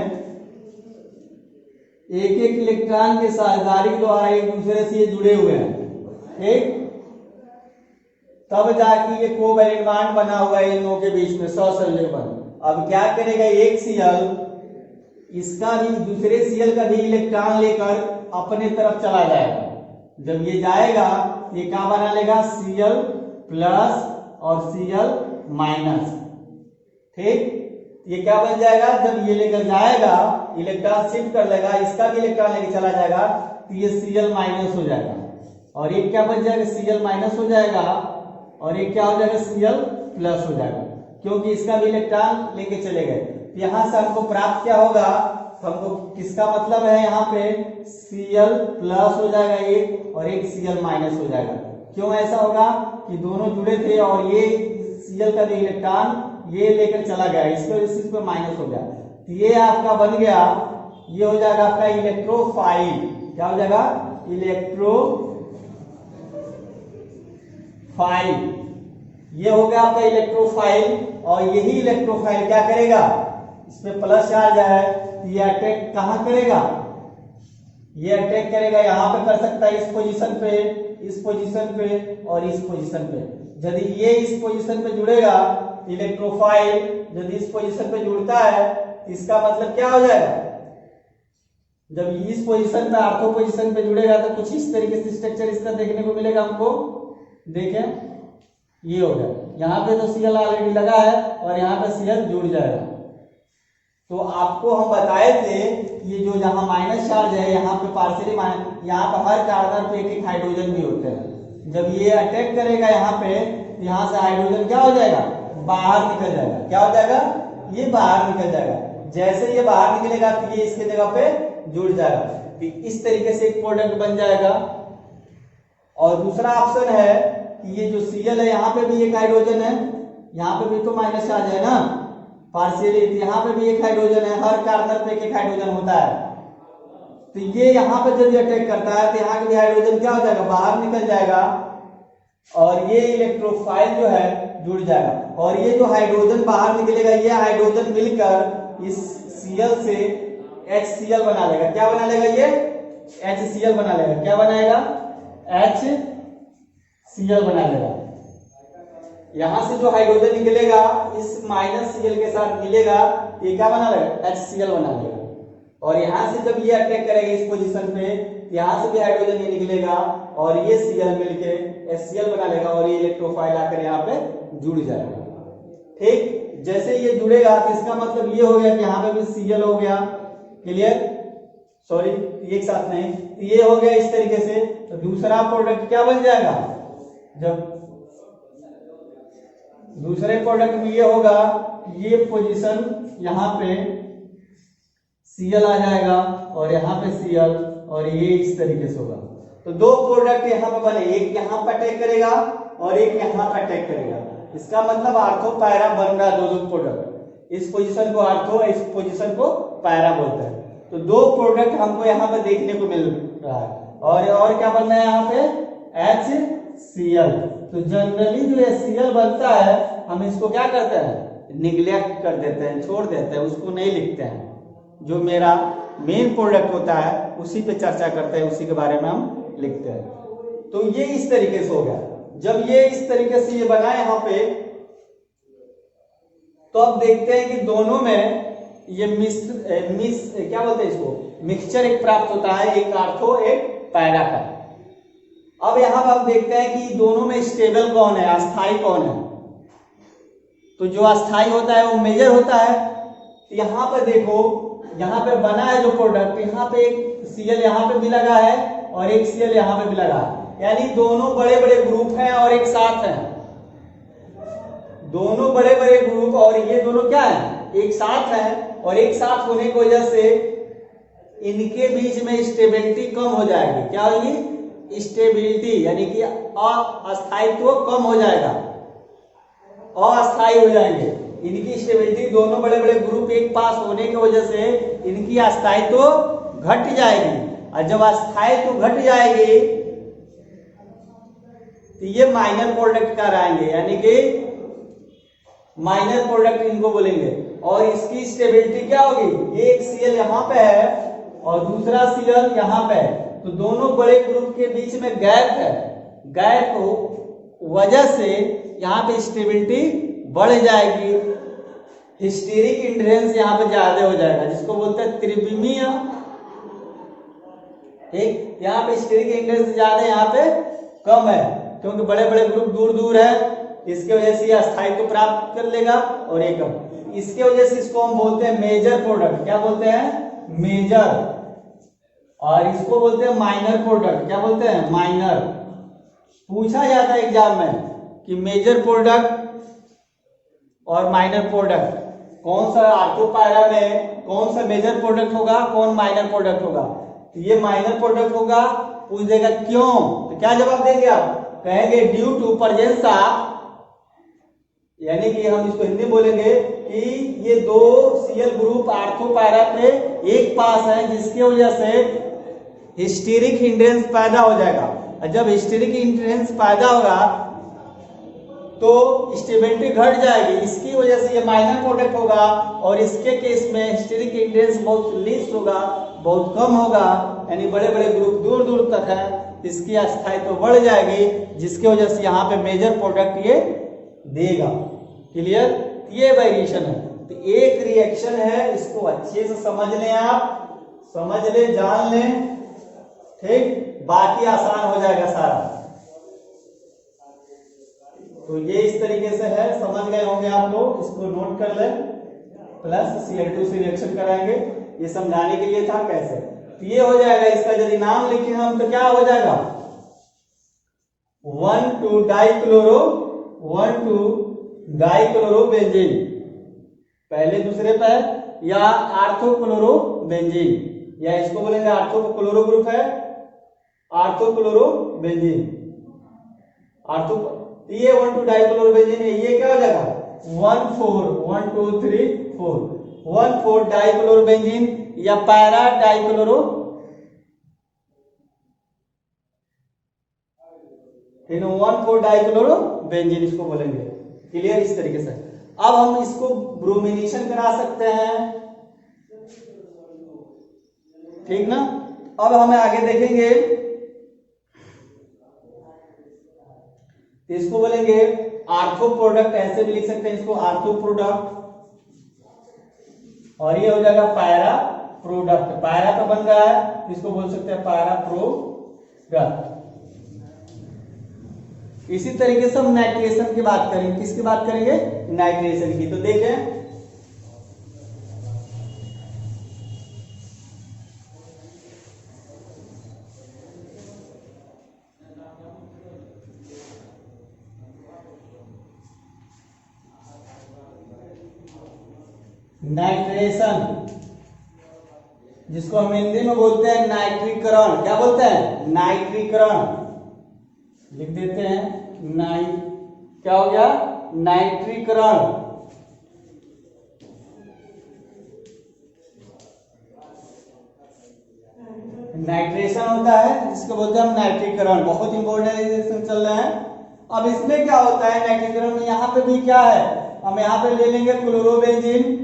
एक एक इलेक्ट्रॉन के साझेदारी द्वारा एक दूसरे से ये जुड़े हुए हैं। ठीक, तब जाके ये कोवैलेंट बॉन्ड बना हुआ है इन दोनों के बीच में, सौसल्य बॉन्ड। अब क्या करेगा? एक Cl इसका भी दूसरे Cl का भी इलेक्ट्रॉन लेकर अपने तरफ चला जाएगा। जब ये जाएगा ये क्या बना लेगा? Cl प्लस और Cl माइनस। ठीक, ये क्या बन जाएगा? जब ये लेकर जाएगा इलेक्ट्रॉन शिफ्ट कर लेगा, इसका भी इलेक्ट्रॉन लेकर चला जाएगा तो ये Cl माइनस हो जाएगा, और ये क्या बन जाएगा? Cl माइनस हो जाएगा, और ये क्या हो जाएगा? Cl प्लस हो जाएगा, क्योंकि इसका भी इलेक्ट्रॉन लेके चले गए। यहाँ से हमको प्राप्त क्या होगा? तो हमको किसका मतलब है यहाँ पे? Cl प्लस हो जाएगा एक, और एक Cl माइनस हो जाएगा। क्यों ऐसा होगा? कि दोनों जुड़े थे और ये Cl का भी इलेक्ट्रॉन ये लेकर चला गया, इसके वजह से इस पे माइनस हो गया। तो ये आपका बन गया, ये हो जाएगा आपका इलेक्ट्रोफाइल। क्या हो जाएगा? इलेक्ट्रोफाइल। ये हो गया आपका इलेक्ट्रोफाइल। और यही इलेक्ट्रोफाइल क्या करेगा? इसमें प्लस चार्ज है, ये अटैक कहां करेगा? ये अटैक करेगा यहाँ पे, कर सकता है इस पोजीशन पे, इस पोजीशन पे और इस पोजीशन पे। यदि ये इस पोजीशन पे जुड़ेगा इलेक्ट्रोफाइल, यदि इस पोजीशन पे जुड़ता है, इसका मतलब क्या हो जाएगा? जब इस पोजीशन पे ऑर्थो पोजीशन पे जुड़ेगा तो कुछ इस तरीके से स्ट्रक्चर इसका देखने को मिलेगा हमको। देखें, ये हो गया, यहाँ पे तो Cl ऑलरेडी लगा है और यहाँ पे Cl जुड़ जाएगा। तो आपको हम बताए थे ये जो यहाँ माइनस चार्ज है, यहाँ पे पार्शियली माइनस, यहाँ पे हर कार्बन पे एक एक हाइड्रोजन भी होते हैं। जब ये अटैक करेगा यहाँ पे, यहाँ से हाइड्रोजन क्या हो जाएगा? बाहर निकल जाएगा। क्या हो जाएगा? ये बाहर निकल जाएगा। जैसे ये बाहर निकलेगा तो ये इसके जगह पे जुड़ जाएगा। तो इस तरीके से एक प्रोडक्ट बन जाएगा। और दूसरा ऑप्शन है कि ये जो Cl है, यहाँ पे भी एक हाइड्रोजन है, यहाँ पे भी तो माइनस चार्ज है ना पार्शियली, यहाँ पे भी एक हाइड्रोजन है, हर कार्बन पे एक एक हाइड्रोजन होता है। तो ये यहाँ पे जब अटैक करता है तो यहाँ के भी हाइड्रोजन क्या हो जाएगा? बाहर निकल जाएगा, और ये इलेक्ट्रोफाइल जो है जुड़ जाएगा। और ये जो हाइड्रोजन बाहर निकलेगा, ये हाइड्रोजन मिलकर इस Cl से HCl बना लेगा। क्या बना लेगा? ये HCl बना लेगा। क्या बनाएगा? HCl बना लेगा। यहां से जो हाइड्रोजन निकलेगा इस माइनस Cl के साथ मिलेगा, ये क्या बना लेगा? HCl बना लेगा। और यहां से जब ये अटैक करेगा इस पोजीशन पे, यहां से भी हाइड्रोजन ये निकलेगा और ये Cl मिलके HCl बना लेगा, और ये इलेक्ट्रोफाइल आकर यहाँ पे जुड़ जाएगा। ठीक, जैसे ये जुड़ेगा तो इसका मतलब ये हो गया कि यहाँ पे भी Cl हो गया। क्लियर? सॉरी, एक साथ नहीं, तो ये हो गया इस तरीके से। तो दूसरा प्रोडक्ट क्या बन जाएगा? जब दूसरे प्रोडक्ट में ये होगा, ये पोजीशन यहाँ पे Cl आ जाएगा और यहाँ पे Cl, और ये इस तरीके से होगा। तो दो प्रोडक्ट यहाँ पे बने, एक यहाँ पे अटैक करेगा और एक यहाँ पे अटैक करेगा। इसका मतलब आर्थो पैरा बन रहा है। दो प्रोडक्ट, इस पोजीशन को आर्थो, इस पोजीशन को पैरा बोलते हैं। तो दो प्रोडक्ट हमको यहाँ पे देखने को मिल रहा है। और क्या बनना है यहाँ पे HCl। तो जनरली जो HCl बनता है हम इसको क्या करते हैं, निग्लेक्ट कर देते हैं, छोड़ देते हैं, उसको नहीं लिखते हैं। जो मेरा मेन प्रोडक्ट होता है उसी पे चर्चा करते हैं, उसी के बारे में हम लिखते हैं। तो ये इस तरीके से हो गया। जब ये इस तरीके से ये बना यहाँ पे, तो अब देखते हैं कि दोनों में ये क्या बोलते हैं इसको, मिक्सचर एक प्राप्त होता है, एक आर्थो एक पैरा का। अब यहां पर हम देखते हैं कि दोनों में स्टेबल कौन है, अस्थाई कौन है। तो जो अस्थाई होता है वो मेजर होता है। तो यहां पर देखो, यहां पे बना है जो प्रोडक्ट, यहां पे एक Cl यहां पे भी लगा है और एक Cl यहां पे भी लगा है, यानी दोनों बड़े बड़े ग्रुप हैं और एक साथ हैं। दोनों बड़े बड़े ग्रुप और ये दोनों क्या है, एक साथ है, और एक साथ होने की वजह से इनके बीच में स्टेबिलिटी कम हो जाएगी। क्या होगी, स्टेबिलिटी, यानी कि अस्थायित्व कम हो जाएगा, अस्थायी हो जाएंगे। इनकी स्टेबिलिटी, दोनों बड़े बड़े ग्रुप एक पास होने की वजह से इनकी अस्थायित्व घट जाएगी, और जब अस्थायित्व घट जाएगी तो ये माइनर प्रोडक्ट कहलाएंगे, यानी कि माइनर प्रोडक्ट इनको बोलेंगे। और इसकी स्टेबिलिटी क्या होगी, एक Cl यहां पे है और दूसरा Cl यहां पे है, तो दोनों बड़े ग्रुप के बीच में गैप है, गैप वजह से यहां पे स्टेबिलिटी बढ़ जाएगी, हिस्टेरिक इंड्रेंस यहां पे ज्यादा हो जाएगा, जिसको बोलते हैं त्रिविमीय। ठीक, यहाँ पे स्टेरिक इंड्रेंस ज्यादा, यहाँ पे कम है, क्योंकि बड़े बड़े ग्रुप दूर दूर है, इसके वजह से अस्थायित्व प्राप्त कर लेगा और एक कम। इसके वजह से इसको हम बोलते हैं मेजर प्रोडक्ट। क्या बोलते हैं, मेजर। और इसको बोलते हैं माइनर प्रोडक्ट। क्या बोलते हैं, माइनर। पूछा जाता है एग्जाम में कि मेजर प्रोडक्ट और माइनर प्रोडक्ट कौन सा, आर्थो पैरा में कौन सा मेजर प्रोडक्ट होगा, कौन माइनर प्रोडक्ट होगा। तो ये माइनर प्रोडक्ट होगा। पूछ देगा क्यों, तो क्या जवाब देंगे आप, कहेंगे ड्यू टू प्रेजेंस ऑफ, यानी कि हम इसको हिंदी बोलेंगे कि ये दो Cl ग्रुप आर्थो पैरा पे एक पास है, जिसकी वजह से हिस्टेरिक हिंड्रेंस पैदा हो जाएगा। और जब हिस्टेरिक हिंड्रेंस पैदा होगा तो स्टेबिलिटी घट जाएगी, इसकी वजह से ये माइनर प्रोडक्ट होगा। और इसके केस में हिस्टेरिक हिंड्रेंस बहुत लीस्ट होगा, बहुत कम होगा, यानी बड़े बड़े ग्रुप दूर दूर तक है, इसकी अस्थायित्व तो बढ़ जाएगी, जिसकी वजह से यहाँ पे मेजर प्रोडक्ट ये देगा। क्लियर, ये वेरिएशन है। तो एक रिएक्शन है, इसको अच्छे से समझ लें, आप समझ लें, जान लें, ठीक, बाकी आसान हो जाएगा सारा। तो ये इस तरीके से है, समझ गए होंगे आप लोग, इसको नोट कर लें। प्लस Cl2 से रिएक्शन कराएंगे, ये समझाने के लिए था कैसे। तो ये हो जाएगा, इसका यदि नाम लिखे हम तो क्या हो जाएगा, 1,2-डाइक्लोरोबेंजीन, पहले दूसरे पर, या आर्थोक्लोरोबेंजीन, या इसको बोलेंगे आर्थोक्लोरो ग्रुप है, आर्थोक्लोरोबेंजीन, आर्थो। ये 1,2-डाइक्लोरोबेंजीन है, ये क्या हो जाएगा 1,4-डाइक्लोरोबेंजीन, या पैरा डाइक्लोरो, ठीक है, 1,4-डाइक्लोरोबेंजीन इसको बोलेंगे। क्लियर, इस तरीके से। अब हम इसको ब्रोमिनेशन करा सकते हैं, ठीक ना। अब हम आगे देखेंगे, इसको बोलेंगे आर्थो प्रोडक्ट, ऐसे भी लिख सकते हैं इसको, आर्थो प्रोडक्ट। और ये हो जाएगा पैरा प्रोडक्ट, पैरा का बन रहा है, इसको बोल सकते हैं पैरा प्रोडक्ट। इसी तरीके से हम नाइट्रेशन की बात करेंगे, किसकी बात करेंगे, नाइट्रेशन की। तो देखें, नाइट्रेशन, जिसको हम हिंदी में बोलते हैं नाइट्रीकरण। क्या बोलते हैं, नाइट्रीकरण लिख देते हैं, क्या हो गया, नाइट्रीकरण। नाइट्रेशन होता है जिसको बोलते हैं हम नाइट्रीकरण, बहुत इंपॉर्टेंट रिएक्शन चल रहे हैं। अब इसमें क्या होता है नाइट्रीकरण में, यहाँ पे भी क्या है, हम यहाँ पे ले लेंगे क्लोरोबेंजीन,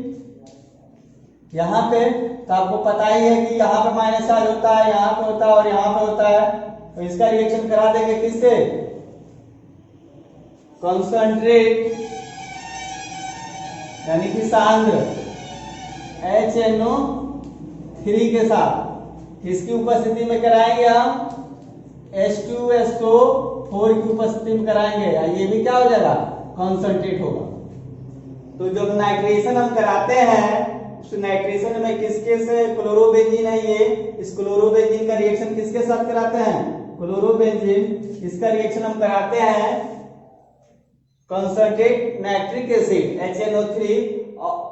यहाँ पे तो आपको पता ही है कि यहाँ पे माइनस चार्ज होता है, यहाँ पे होता है और यहाँ पे होता है, तो इसका रिएक्शन करा देंगे किससे, कंसंट्रेट यानी कि सांद्र HNO3 के साथ, किसकी उपस्थिति में कराएंगे हम, H2SO4 की उपस्थिति में कराएंगे, ये भी क्या हो जाएगा, कंसंट्रेट होगा। तो जब नाइट्रेशन हम कराते हैं उस नाइट्रेशन में किसके से, क्लोरोबेंजीन है ये, इस क्लोरोबेंजीन का रिएक्शन किसके साथ कराते हैं, क्लोरोबेंजीन, इसका रिएक्शन हम कराते हैं कंसंट्रेट नाइट्रिक एसिड HNO3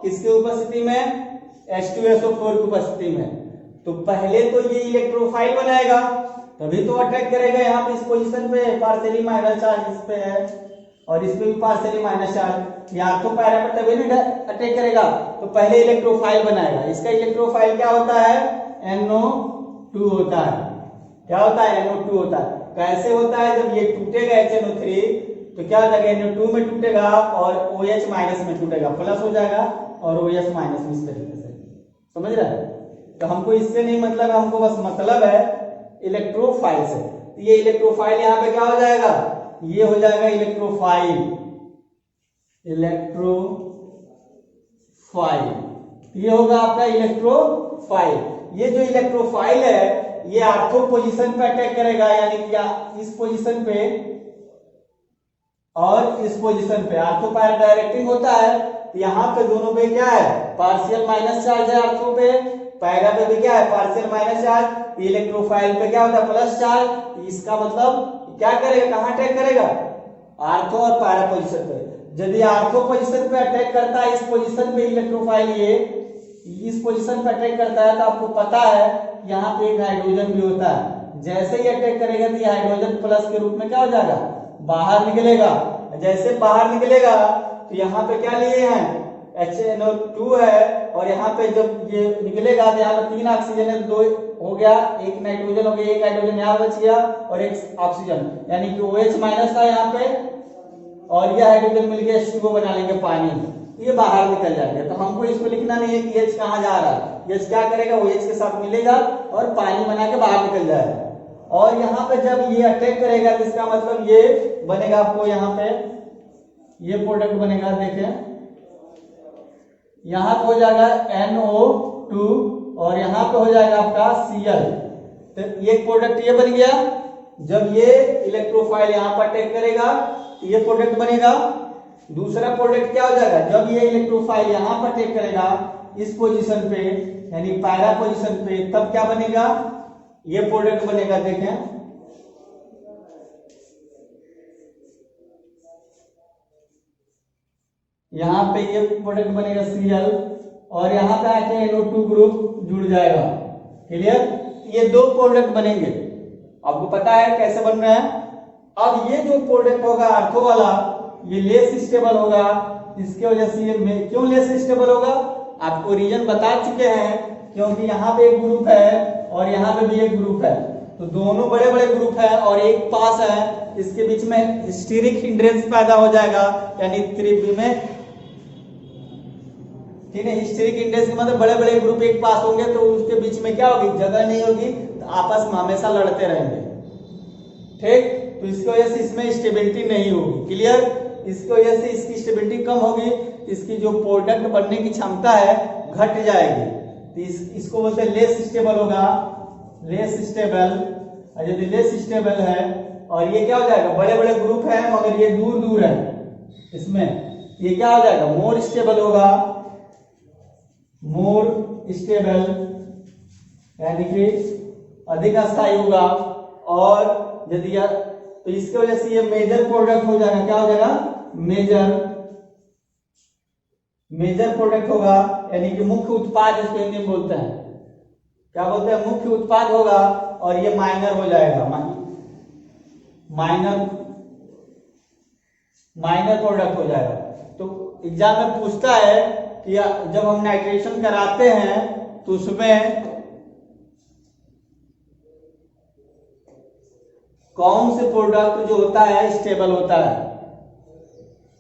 किसकी उपस्थिति में, H2SO4 की उपस्थिति में। तो पहले तो ये इलेक्ट्रोफाइल बनाएगा, तभी तो अटैक करेगा यहाँ पे इस पोजीशन पे, पार्शियली माइनस चार्ज इस पे है और इस पे भी पार्शियली माइनस चार्ज, यहाँ तो पैरा पर तभी नहीं अटैक करेगा, तो पहले इलेक्ट्रोफाइल बनाएगा। इसका इलेक्ट्रोफाइल क्या होता है, NO2 होता है। क्या होता है, NO2 होता है। कैसे होता है, जब ये टूटेगा HNO3 तो क्या हो जाएगा, NO2 में टूटेगा और OH माइनस में टूटेगा, प्लस हो जाएगा और OH माइनस में, इस तरीके से, समझ रहे हैं। तो हमको इससे नहीं मतलब, हमको बस मतलब है इलेक्ट्रोफाइल से। तो ये इलेक्ट्रोफाइल यहाँ पे क्या हो जाएगा, ये हो जाएगा इलेक्ट्रोफाइल, इलेक्ट्रोफाइल, ये होगा आपका इलेक्ट्रोफाइल। ये जो इलेक्ट्रोफाइल है ये आर्थो पोजीशन पे अटैक करेगा, यानी कि इस पोजीशन पे और इस पोजीशन पे आर्थो पैरा डायरेक्टिंग होता है, तो यहाँ पे दोनों पे क्या है, पार्शियल माइनस चार्ज है आर्थो पे, पैरा पे भी क्या है, पार्शियल माइनस चार्ज, इलेक्ट्रोफाइल पे क्या होता है, प्लस चार्ज। इसका मतलब क्या करेगा, कहाँ अटैक करेगा, आर्थो और पैरा पोजीशन पे। यदि आर्थो पोजीशन पे अटैक करता है, इस पोजीशन पे इलेक्ट्रोफाइल ये इस पोजीशन पे अटैक करता है, तो आपको पता है यहाँ पे एक हाइड्रोजन भी होता है। जैसे ही अटैक करेगा तो ये हाइड्रोजन प्लस के रूप में क्या हो जाएगा, बाहर निकलेगा। जैसे बाहर निकलेगा तो यहाँ पे क्या लिए हैं, HNO2 है, और यहाँ पे जब ये निकलेगा तो यहाँ पे 3 ऑक्सीजन है, 2 हो गया, एक नाइट्रोजन हो गया, एक हाइड्रोजन यहाँ बच गया और एक ऑक्सीजन, यानी कि OH माइनस था यहाँ पे और ये हाइड्रोजन मिलके H2O बना लेंगे पानी, ये बाहर निकल जाएगा। तो हमको इसको लिखना नहीं है कि H कहाँ जा रहा है, H क्या करेगा, OH के साथ मिलेगा और पानी बना के बाहर निकल जाएगा। और यहाँ पे जब ये अटैक करेगा तो इसका मतलब ये बनेगा, आपको यहाँ पे ये प्रोडक्ट बनेगा, देखें यहाँ पे हो जाएगा NO2 और यहाँ पे हो जाएगा आपका Cl। तो ये प्रोडक्ट ये बन गया। जब ये इलेक्ट्रोफाइल यहाँ पर अटैक करेगा तो ये प्रोडक्ट बनेगा। दूसरा प्रोडक्ट क्या हो जाएगा, जब ये इलेक्ट्रोफाइल यहाँ पर अटैक करेगा इस पोजीशन पे यानी पैरा पोजीशन पे, तब क्या बनेगा, ये प्रोडक्ट बनेगा। देखें यहाँ पे ये प्रोडक्ट बनेगा Cl और यहाँ पे आके NO2 ग्रुप जुड़ जाएगा। क्लियर, ये 2 प्रोडक्ट बनेंगे। आपको पता है कैसे बन रहा है। अब ये जो प्रोडक्ट होगा आर्थो वाला, ये लेस स्टेबल होगा। इसके वजह से ये क्यों लेस स्टेबल होगा, आपको रीजन बता चुके हैं, क्योंकि यहाँ पे एक ग्रुप है और यहाँ पे भी एक ग्रुप है, तो दोनों बड़े बड़े ग्रुप है और एक पास है, इसके बीच में हिस्टेरिक हिंड्रेंस पैदा हो जाएगा, यानी त्रिभुज में, ठीक है। हिस्टेरिक हिंड्रेंस मतलब बड़े बड़े ग्रुप एक पास होंगे तो उसके बीच में क्या होगी, जगह नहीं होगी, तो आपस में हमेशा लड़ते रहेंगे, ठीक। तो इसकी वजह से इसमें स्टेबिलिटी नहीं होगी। क्लियर, इसकी वजह से इसकी स्टेबिलिटी कम होगी, इसकी जो प्रोडक्ट बनने की क्षमता है घट जाएगी। तो इसको बोलते हैं लेस स्टेबल होगा, लेस स्टेबल। और यदि लेस स्टेबल है और ये क्या हो जाएगा, बड़े बड़े ग्रुप है मगर ये दूर दूर है, इसमें ये क्या हो जाएगा, मोर स्टेबल होगा, मोर स्टेबल यानी कि अधिक स्थायी होगा। और यदि तो इसकी वजह से ये मेजर प्रोडक्ट हो जाएगा, क्या हो जाएगा, मेजर प्रोडक्ट होगा, यानी कि मुख्य उत्पाद इसको हिंदी में बोलते हैं। क्या बोलते हैं, मुख्य उत्पाद होगा। और ये माइनर हो जाएगा, माइनर प्रोडक्ट हो जाएगा। तो एग्जाम में पूछता है कि जब हम नाइट्रेशन कराते हैं तो उसमें कौन से प्रोडक्ट जो होता है स्टेबल होता है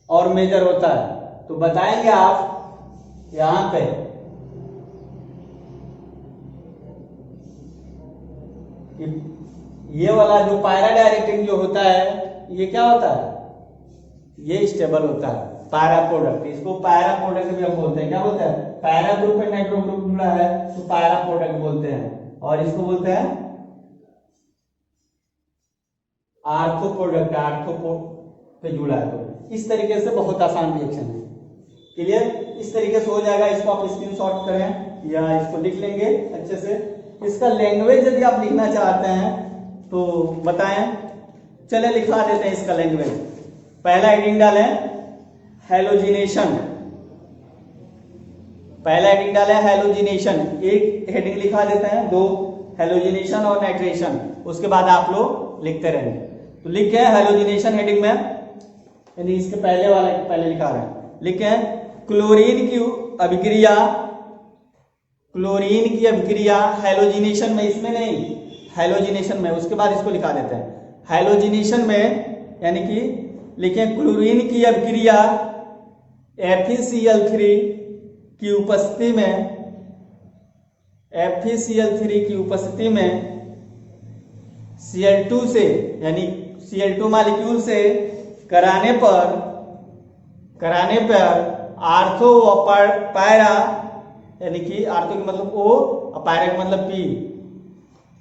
और मेजर होता है, तो बताएंगे आप यहां पे। ये वाला जो पायरा डायरेक्टिंग जो होता है ये क्या होता है, ये स्टेबल होता है पायरा प्रोडक्ट। इसको पायरा प्रोडक्ट भी हम बोलते हैं। क्या बोलते हैं, पायरा ग्रुप में नाइट्रो ग्रुप जुड़ा है तो पायरा प्रोडक्ट बोलते हैं, और इसको बोलते हैं आर्थो प्रोडक्ट। आर्थो पे जुड़ा है तो इस तरीके से बहुत आसान रिएक्शन है। क्लियर, इस तरीके से हो जाएगा। इसको आप स्क्रीनशॉट करें या इसको लिख लेंगे अच्छे से। इसका लैंग्वेज यदि आप लिखना चाहते हैं तो बताएं, चले लिखा देते हैं इसका लैंग्वेज। पहला हेडिंग डालें हैलोजिनेशन, पहला हेडिंग डालें हैलोजिनेशन, एक हेडिंग लिखा देते हैं, दो हैलोजिनेशन और नाइट्रेशन, उसके बाद आप लोग लिखते रहेंगे। तो लिखे हैलोजिनेशन हेडिंग में, यानी इसके पहले वाले पहले लिखा रहे हैं, लिखे क्लोरीन की अभिक्रिया, क्लोरीन की अभिक्रिया हैलोजिनेशन में, इसमें नहीं हैलोजिनेशन में, उसके बाद इसको लिखा देते हैं हैलोजिनेशन में, यानी कि लिखे क्लोरीन की अभिक्रिया FeCl3 की उपस्थिति में, FeCl3 की उपस्थिति में Cl2 से, यानी Cl2 मॉलिक्यूल से कराने पर आर्थो व पायरा, यानी कि आर्थो का मतलब O और पायरा का मतलब P,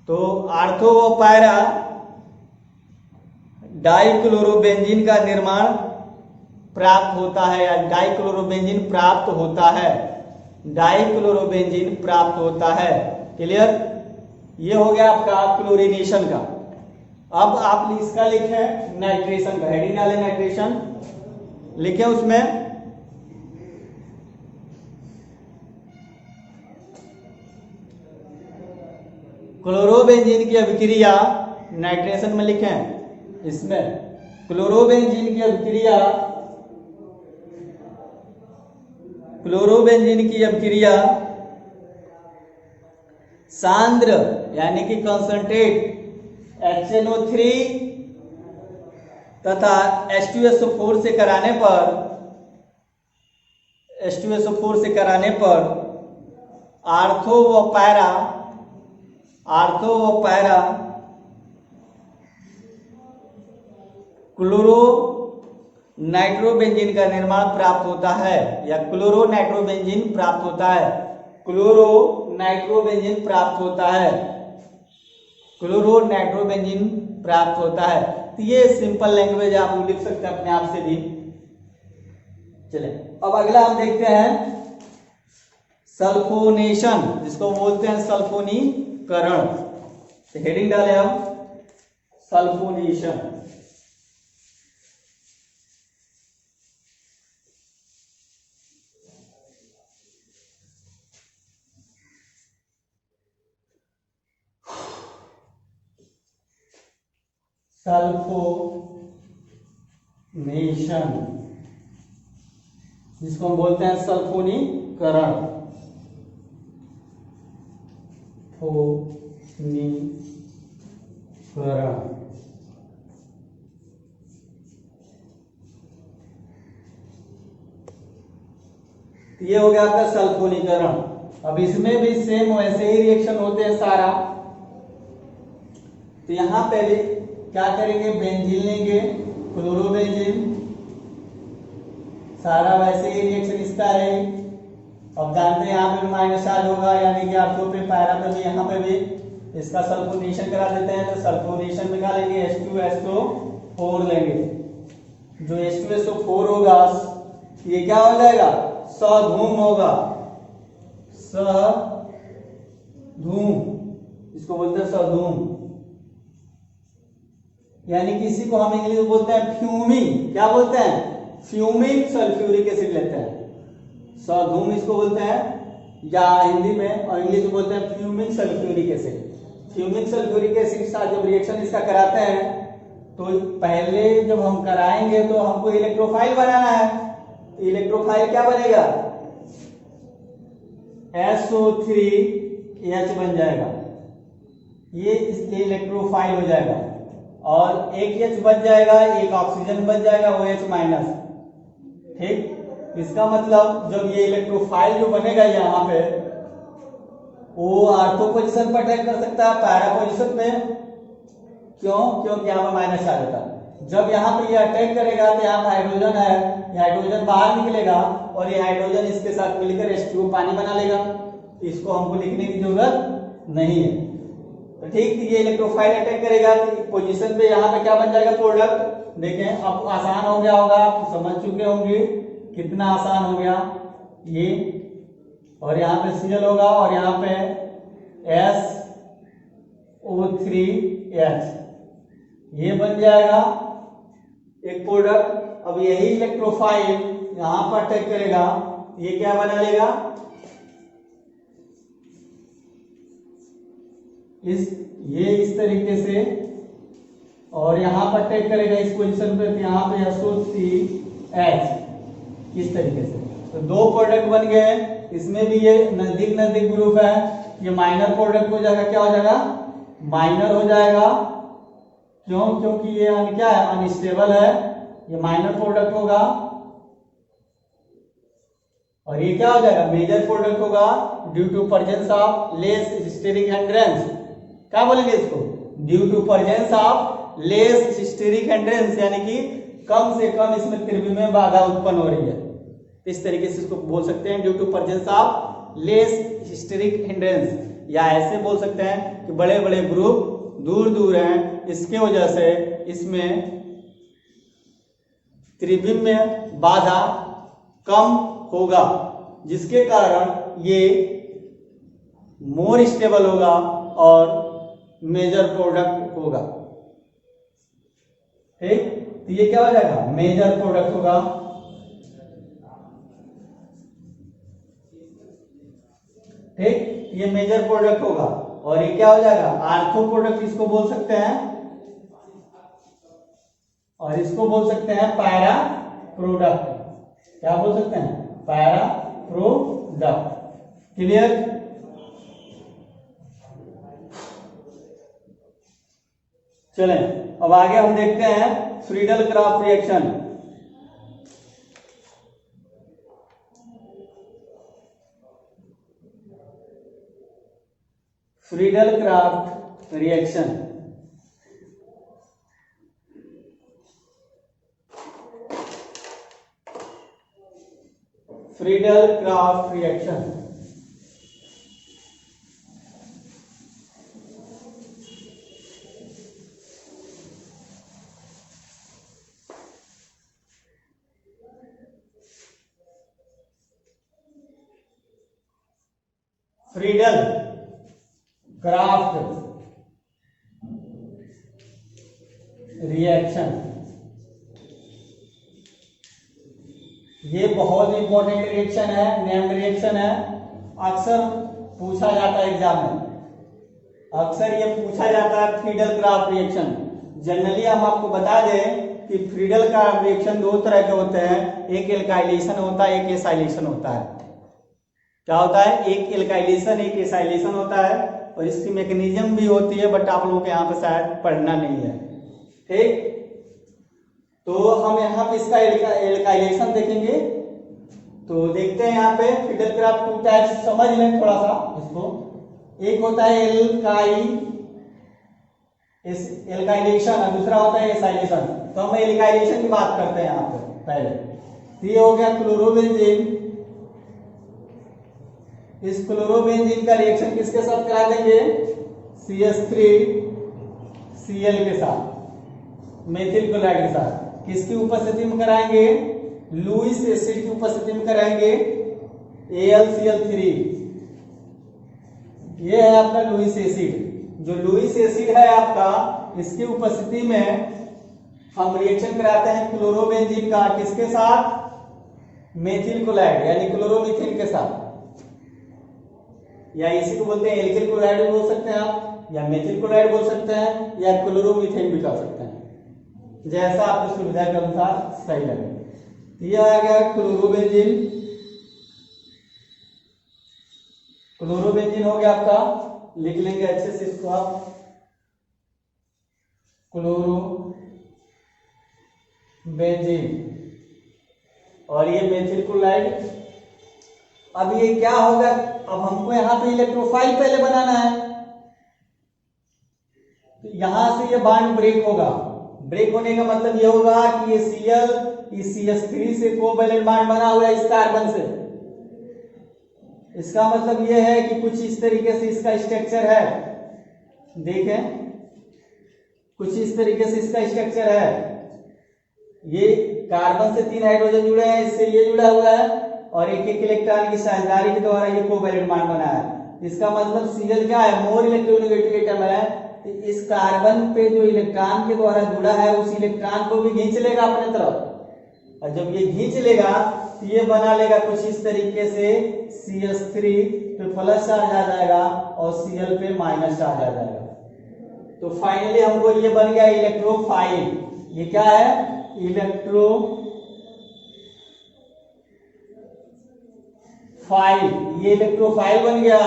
तो आर्थो व पायरा डाइक्लोरोबेंजीन का निर्माण प्राप्त होता है, या डाइक्लोरोबेंजीन प्राप्त होता है, डाइक्लोरोबेंजीन प्राप्त होता है। क्लियर, ये हो गया आपका क्लोरीनेशन का। अब आप इसका लिखें नाइट्रेशन का, हेडिंग डालें नाइट्रेशन, लिखें उसमें क्लोरोबेंजीन की अभिक्रिया, नाइट्रेशन में लिखें इसमें क्लोरोबेंजीन की अभिक्रिया, क्लोरोबेंजीन की अभिक्रिया सांद्र यानी कि कंसंट्रेट HNO3 तथा H2SO4 से कराने पर, H2SO4 से कराने पर आर्थो व पायरा, आर्थो व पायरा क्लोरो नाइट्रोबेंजीन का निर्माण प्राप्त होता है, या क्लोरो नाइट्रोबेंजीन प्राप्त होता है, क्लोरो नाइट्रोबेंजीन प्राप्त होता है, क्लोरो नाइट्रोबेंजीन प्राप्त होता है। तो ये सिंपल लैंग्वेज आप लिख सकते हैं अपने आप से भी। चले अब अगला हम देखते हैं सल्फोनेशन, जिसको बोलते हैं सल्फोनीकरण। तो हेडिंग डाले हम सल्फोनेशन। सल्फोनेशन, जिसको हम बोलते हैं सल्फोनीकरण, फोनीकरण। ये हो गया आपका सल्फोनीकरण। अब इसमें भी सेम वैसे ही रिएक्शन होते हैं सारा। तो यहां पहले क्या करेंगे, बेंजीन लेंगे, क्लोरोबेंजीन, सारा वैसे ही रिएक्शन इसका है। अब जानते हैं यहाँ पे माइनस चार्ज होगा, यानी कि आर्थो पे पायरा पे भी, यहाँ पे भी इसका सल्फोनेशन करा देते हैं। तो सल्फोनेशन में क्या लेंगे, H2SO4 लेंगे। जो H2SO4 होगा ये क्या हो जाएगा, सधूम होगा, सधूम, इसको बोलते हैं सधूम। यानी कि इसी को हम इंग्लिश में बोलते हैं फ्यूमिंग। क्या बोलते हैं, फ्यूमिंग सल्फ्यूरिक एसिड लेते हैं, सधूम इसको बोलते हैं, या हिंदी में और इंग्लिश में बोलते हैं fuming sulphuric acid. Fuming sulphuric acid के साथ जब रिएक्शन इसका कराते हैं तो पहले जब हम कराएंगे तो हमको इलेक्ट्रोफाइल बनाना है। इलेक्ट्रोफाइल क्या बनेगा, SO3H बन जाएगा, ये इसके इलेक्ट्रोफाइल हो जाएगा। और एक H बच जाएगा, एक ऑक्सीजन बच जाएगा, OH माइनस। ठीक, इसका मतलब जब ये इलेक्ट्रोफाइल जो बनेगा यहाँ पे, वो आर्थो पोजीशन पर अटैक कर सकता है, पैरा पोजीशन पे। क्यों? क्योंकि यहाँ पर माइनस चार्ज होता है। जब यहाँ पे ये अटैक करेगा तो यहाँ पे हाइड्रोजन है, ये हाइड्रोजन बाहर निकलेगा और ये हाइड्रोजन इसके साथ मिलकर H2O पानी बना लेगा। इसको हमको लिखने की जरूरत नहीं है। तो ठीक, ये इलेक्ट्रोफाइल अटैक करेगा तो पोजीशन पे यहाँ पे क्या बन जाएगा? प्रोडक्ट। देखें अब आसान हो गया होगा, आप समझ चुके होंगे कितना आसान हो गया ये। और यहाँ पे Cl होगा और यहाँ पे SO3H, ये बन जाएगा एक प्रोडक्ट। अब यही इलेक्ट्रोफाइल यहाँ पर अटैक करेगा, ये क्या बना लेगा? इस तरीके से, और यहाँ पर अटैक करेगा इस पोजीशन पे, तो यहाँ पे SO3H इस तरीके से। तो दो प्रोडक्ट बन गए। इसमें भी ये नजदीक नजदीक ग्रुप है, ये माइनर प्रोडक्ट हो जाएगा। क्या हो जाएगा? माइनर हो जाएगा। क्यों? क्योंकि ये क्या है? अनस्टेबल है, ये माइनर प्रोडक्ट होगा। और ये क्या हो जाएगा? मेजर प्रोडक्ट होगा due to presence of less steric hindrance. क्या बोलेंगे इसको? Due to presence of less steric hindrance, यानी कि कम से कम इसमें त्रिविमीय बाधा उत्पन्न हो रही है। इस तरीके से इसको बोल सकते हैं, due to presence of less hysteric hindrance. या ऐसे बोल सकते हैं कि बड़े बड़े ग्रुप दूर दूर हैं, इसके वजह से इसमें त्रिविमीय बाधा कम होगा, जिसके कारण ये मोर स्टेबल होगा और मेजर प्रोडक्ट होगा। ठीक, तो ये क्या हो जाएगा? मेजर प्रोडक्ट होगा। ठीक, ये मेजर प्रोडक्ट होगा। और ये क्या हो जाएगा? आर्थो प्रोडक्ट इसको बोल सकते हैं, और इसको बोल सकते हैं पैरा प्रोडक्ट। क्या बोल सकते हैं? Para product. क्लियर? चलें अब आगे हम देखते हैं Friedel craft reaction. Friedel craft reaction. Friedel craft reaction Friedel craft reaction, ये बहुत इंपॉर्टेंट रिएक्शन है, नेम्ड रिएक्शन है। अक्सर पूछा जाता है एग्जाम में, अक्सर ये पूछा जाता है फ्रीडल क्राफ्ट रिएक्शन। जनरली हम आपको बता दें कि फ्रीडल क्राफ्ट रिएक्शन दो तरह के होते हैं, एक एल्काइलेशन होता है, एक एसाइलेशन होता है। क्या होता है? एक एल्काइलेशन, एक एसाइलेशन होता है, और इसकी मैकेनिज्म भी होती है, बट आप लोगों को यहाँ पे शायद पढ़ना नहीं है। ठीक, तो हम यहाँ पे इसका एल्काइलेशन देखेंगे। तो देखते हैं यहाँ पे फ्रीडल क्राफ्ट टू टाइप्स, समझ लें थोड़ा सा इसको। एक होता है एल्काइलेशन और दूसरा होता है एसाइलेशन। तो हम एल्काइलेशन की बात करते हैं यहाँ पे पहले। तो ये हो गया क्लोरोबेंजीन। इस क्लोरोबेंजीन का रिएक्शन किसके साथ करा देंगे? CH3Cl के साथ, मेथिल क्लोराइड के साथ। किसकी उपस्थिति में कराएंगे? लुईस एसिड की उपस्थिति में कराएंगे, AlCl3। ये है आपका लुईस एसिड। जो लुईस एसिड है आपका, इसकी उपस्थिति में हम रिएक्शन कराते हैं क्लोरोबेंजीन का, किसके साथ? मेथिल क्लोराइड यानी क्लोरोमीथेन के साथ, या इसी को बोलते हैं एल्किल क्लोराइड भी बोल सकते हैं आप, या मेथिल क्लोराइड बोल सकते हैं, या क्लोरोमीथेन भी कर सकते हैं, जैसा आपकी सुविधा के अनुसार सही लगे। यह आ गया क्लोरोबेंजीन। क्लोरोबेंजीन हो गया आपका, लिख लेंगे अच्छे से इसको आप। क्लोरोबेंजीन और ये मेथिल क्लोराइड। अब ये क्या होगा, अब हमको यहाँ पे इलेक्ट्रोफाइल पहले बनाना है, तो यहां से ये बॉन्ड ब्रेक होगा। ब्रेक होने का मतलब ये होगा कि ये Cl इस CH3 से कोवैलेंट बॉन्ड बना हुआ है इस कार्बन से। इसका मतलब ये है कि कुछ इस तरीके से इसका स्ट्रक्चर है, देखें कुछ इस तरीके से इसका स्ट्रक्चर है। ये कार्बन से 3 हाइड्रोजन जुड़े हैं, इससे ये जुड़ा हुआ है और एक एक इलेक्ट्रॉन की साझेदारी के द्वारा ये कोवैलेंट बॉन्ड बना है। इसका मतलब Cl क्या है, मोर इलेक्ट्रोनेगेटिव एटम है। इस कार्बन पे जो इलेक्ट्रॉन के द्वारा जुड़ा है उस इलेक्ट्रॉन को भी खींच लेगा अपने तरफ, और जब ये खींच लेगा तो ये बना लेगा कुछ इस तरीके से CH3 पे प्लस चार्ज आ जाएगा और Cl पे माइनस चार्ज आ जाएगा। तो फाइनली हमको ये बन गया इलेक्ट्रोफाइल। ये क्या है, इलेक्ट्रोफाइल। ये इलेक्ट्रोफाइल बन गया।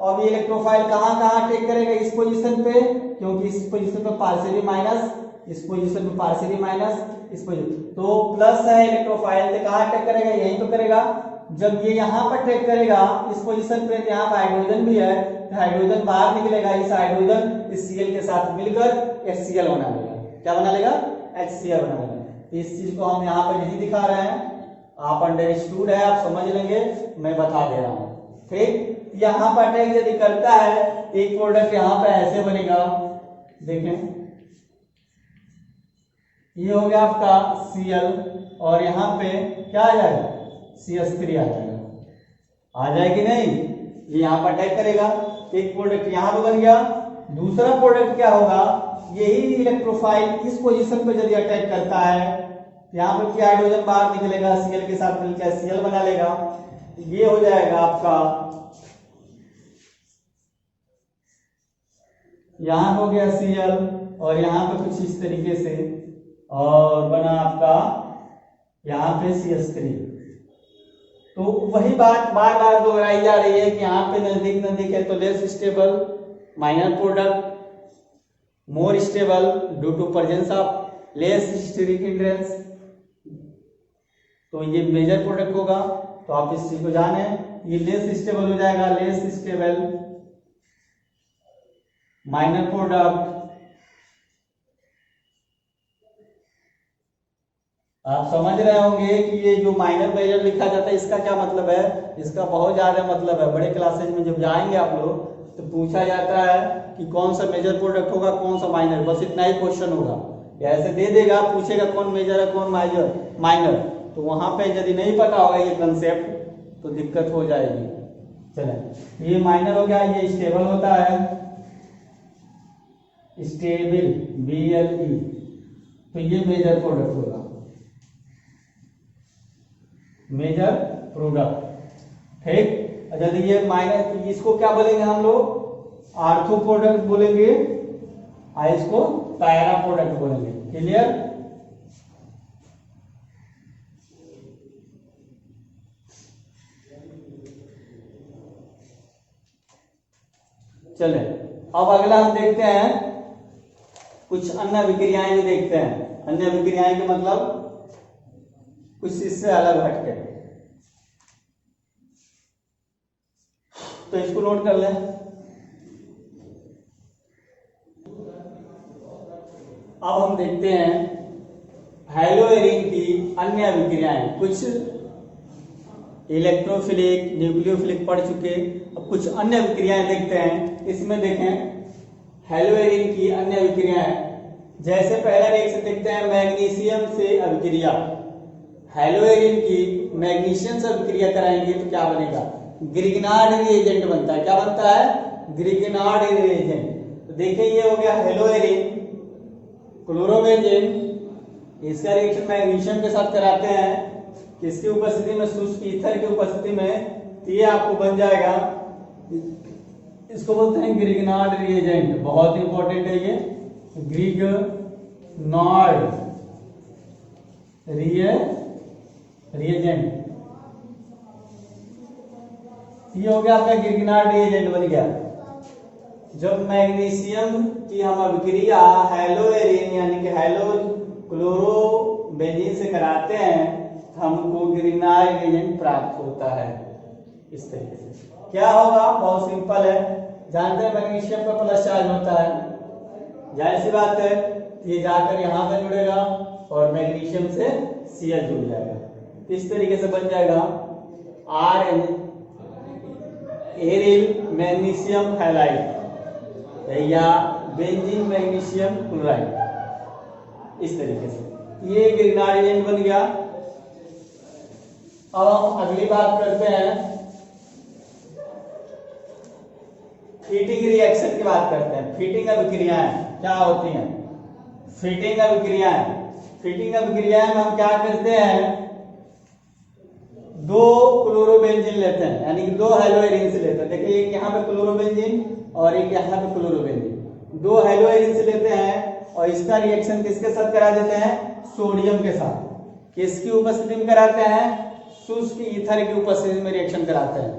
अब ये इलेक्ट्रोफाइल कहां कहां अटैक करेगा, इस पोजीशन पे, क्योंकि इस पोजीशन पे पार्शियली माइनस, इस पोजीशन पे पार्शियली माइनस, इस पोजीशन तो प्लस है इलेक्ट्रोफाइल। तो कहां अटैक करेगा, यहीं तो करेगा। जब ये यहां पर अटैक करेगा इस पोजीशन पे, यहाँ पर हाइड्रोजन भी है, तो हाइड्रोजन बाहर निकलेगा, इस हाइड्रोजन इस Cl के साथ मिलकर HCl बना लेगा। क्या बना लेगा, HCl बना लेगा। तो इस चीज को हम यहाँ पर नहीं दिखा रहे हैं, आप अंडरस्टूड है, आप समझ लेंगे, मैं बता दे रहा हूं। ठीक, यहाँ पर अटैक यदि करता है एक प्रोडक्ट यहाँ पे ऐसे बनेगा, देखें ये हो गया आपका Cl और यहाँ पे क्या आ जाएगा, CH3 आ जाएगा। आ जाए कि नहीं, ये यहाँ पर अटैक करेगा, एक प्रोडक्ट यहाँ पे बन गया। दूसरा प्रोडक्ट क्या होगा, यही इलेक्ट्रोफाइल इस पोजीशन पे यदि अटैक करता है, यहाँ पे क्या हाइड्रोजन बाहर निकलेगा, Cl के साथ मिलकर Cl बना लेगा। ये हो जाएगा आपका, यहां हो गया Cl और यहाँ पे कुछ इस तरीके से और बना आपका यहाँ पे CH3। तो वही बात बार बार दोहराई जा रही है कि यहाँ पे नजदीक नजदीक है तो less stable, minor product more stable due to presence of less steric hindrance. तो ये मेजर प्रोडक्ट होगा, तो आप इस चीज को जाने, ये लेस स्टेबल हो जाएगा, लेस स्टेबल माइनर प्रोडक्ट। आप समझ रहे होंगे कि ये जो माइनर मेजर लिखा जाता है इसका क्या मतलब है, इसका बहुत ज्यादा मतलब है। बड़े क्लासेज में जब जाएंगे आप लोग तो पूछा जाता है कि कौन सा मेजर प्रोडक्ट होगा, कौन सा माइनर, बस इतना ही क्वेश्चन होगा। ऐसे दे देगा, पूछेगा कौन मेजर है कौन माइनर, तो वहां पे यदि नहीं पता होगा ये कंसेप्ट तो दिक्कत हो जाएगी। चले, ये माइनर हो गया, ये स्टेबल होता है, स्टेबल BLE, तो ये मेजर प्रोडक्ट होगा, मेजर प्रोडक्ट। ठीक, यदि ये माइनर, तो इसको क्या बोलेंगे हम लोग, आर्थो प्रोडक्ट बोलेंगे, और इसको पैरा प्रोडक्ट बोलेंगे। क्लियर, चले अब अगला हम देखते हैं कुछ अन्य विक्रियाएं भी देखते हैं। अन्य विक्रियाएं के मतलब कुछ इससे अलग हटके, तो इसको नोट कर लें। अब हम देखते हैं हेलोएरिन की अन्य विक्रियाएं। कुछ इलेक्ट्रोफिलिक, न्यूक्लियोफिलिक पढ़ चुके, अब कुछ अन्य विक्रियाएं देखते हैं। इसमें देखें हेलोएरिन की अन्य विक्रियाएं, जैसे पहला रिएक्शन देखते हैं मैग्नीशियम से अभिक्रिया। हेलोएरिन की मैग्नीशियम से अभिक्रिया कराएंगे तो क्या बनेगा, ग्रिग्नार्ड रिएजेंट बनता है। क्या बनता है, ग्रिग्नार्ड रिएजेंट। तो देखिए ये हो गया हेलोएरिन, क्लोरोबेंजीन, इसका रिएक्शन मैग्नीशियम के साथ कराते हैं, किसकी उपस्थिति में, शुष्क ईथर की उपस्थिति में, तो ये आपको बन जाएगा, इसको बोलते हैं ग्रिग्नार्ड रिएजेंट। बहुत इंपॉर्टेंट है ये, ग्रिग्नार्ड रिएजेंट। ये हो गया आपका ग्रिग्नार्ड रिएजेंट बन गया। जब मैग्नीशियम की हम अभिक्रिया हैलोएरिन यानी कि हैलो क्लोरोबेंजीन से कराते हैं तो हमको ग्रिग्नार्ड रिएजेंट प्राप्त होता है। इस तरीके से क्या होगा, बहुत सिंपल है, जानते हैं मैग्नीशियम का प्लस चार्ज होता है, जाहिर सी बात है ये जाकर यहाँ पे जुड़ेगा और मैग्नीशियम से Cl जुड़ जाएगा। इस तरीके से बन जाएगा Rn एरिल मैग्नीशियम हैलाइड या बेंजीन मैग्नीशियम क्लोराइड। इस तरीके से ये ग्रिग्नार्ड रिएजेंट बन गया। अब हम अगली बात करते हैं, फीटिंग रिएक्शन की बात करते हैं। फीटिंग अभिक्रियाएं क्या होती हैं? फीटिंग अभिक्रियाएं, फीटिंग अभिक्रियाएं में हम क्या करते हैं, दो क्लोरोबेंजीन लेते हैं यानी कि दो हैलोएरिन से लेते हैं। देखिए एक यहाँ पे क्लोरोबेंजीन और एक यहाँ पे क्लोरोबेंजीन, दो हैलोएरिन से लेते हैं और इसका रिएक्शन किसके साथ करा देते हैं, सोडियम के साथ। किसकी उपस्थिति में कराते हैं, शुष्क ईथर की उपस्थिति में रिएक्शन कराते हैं।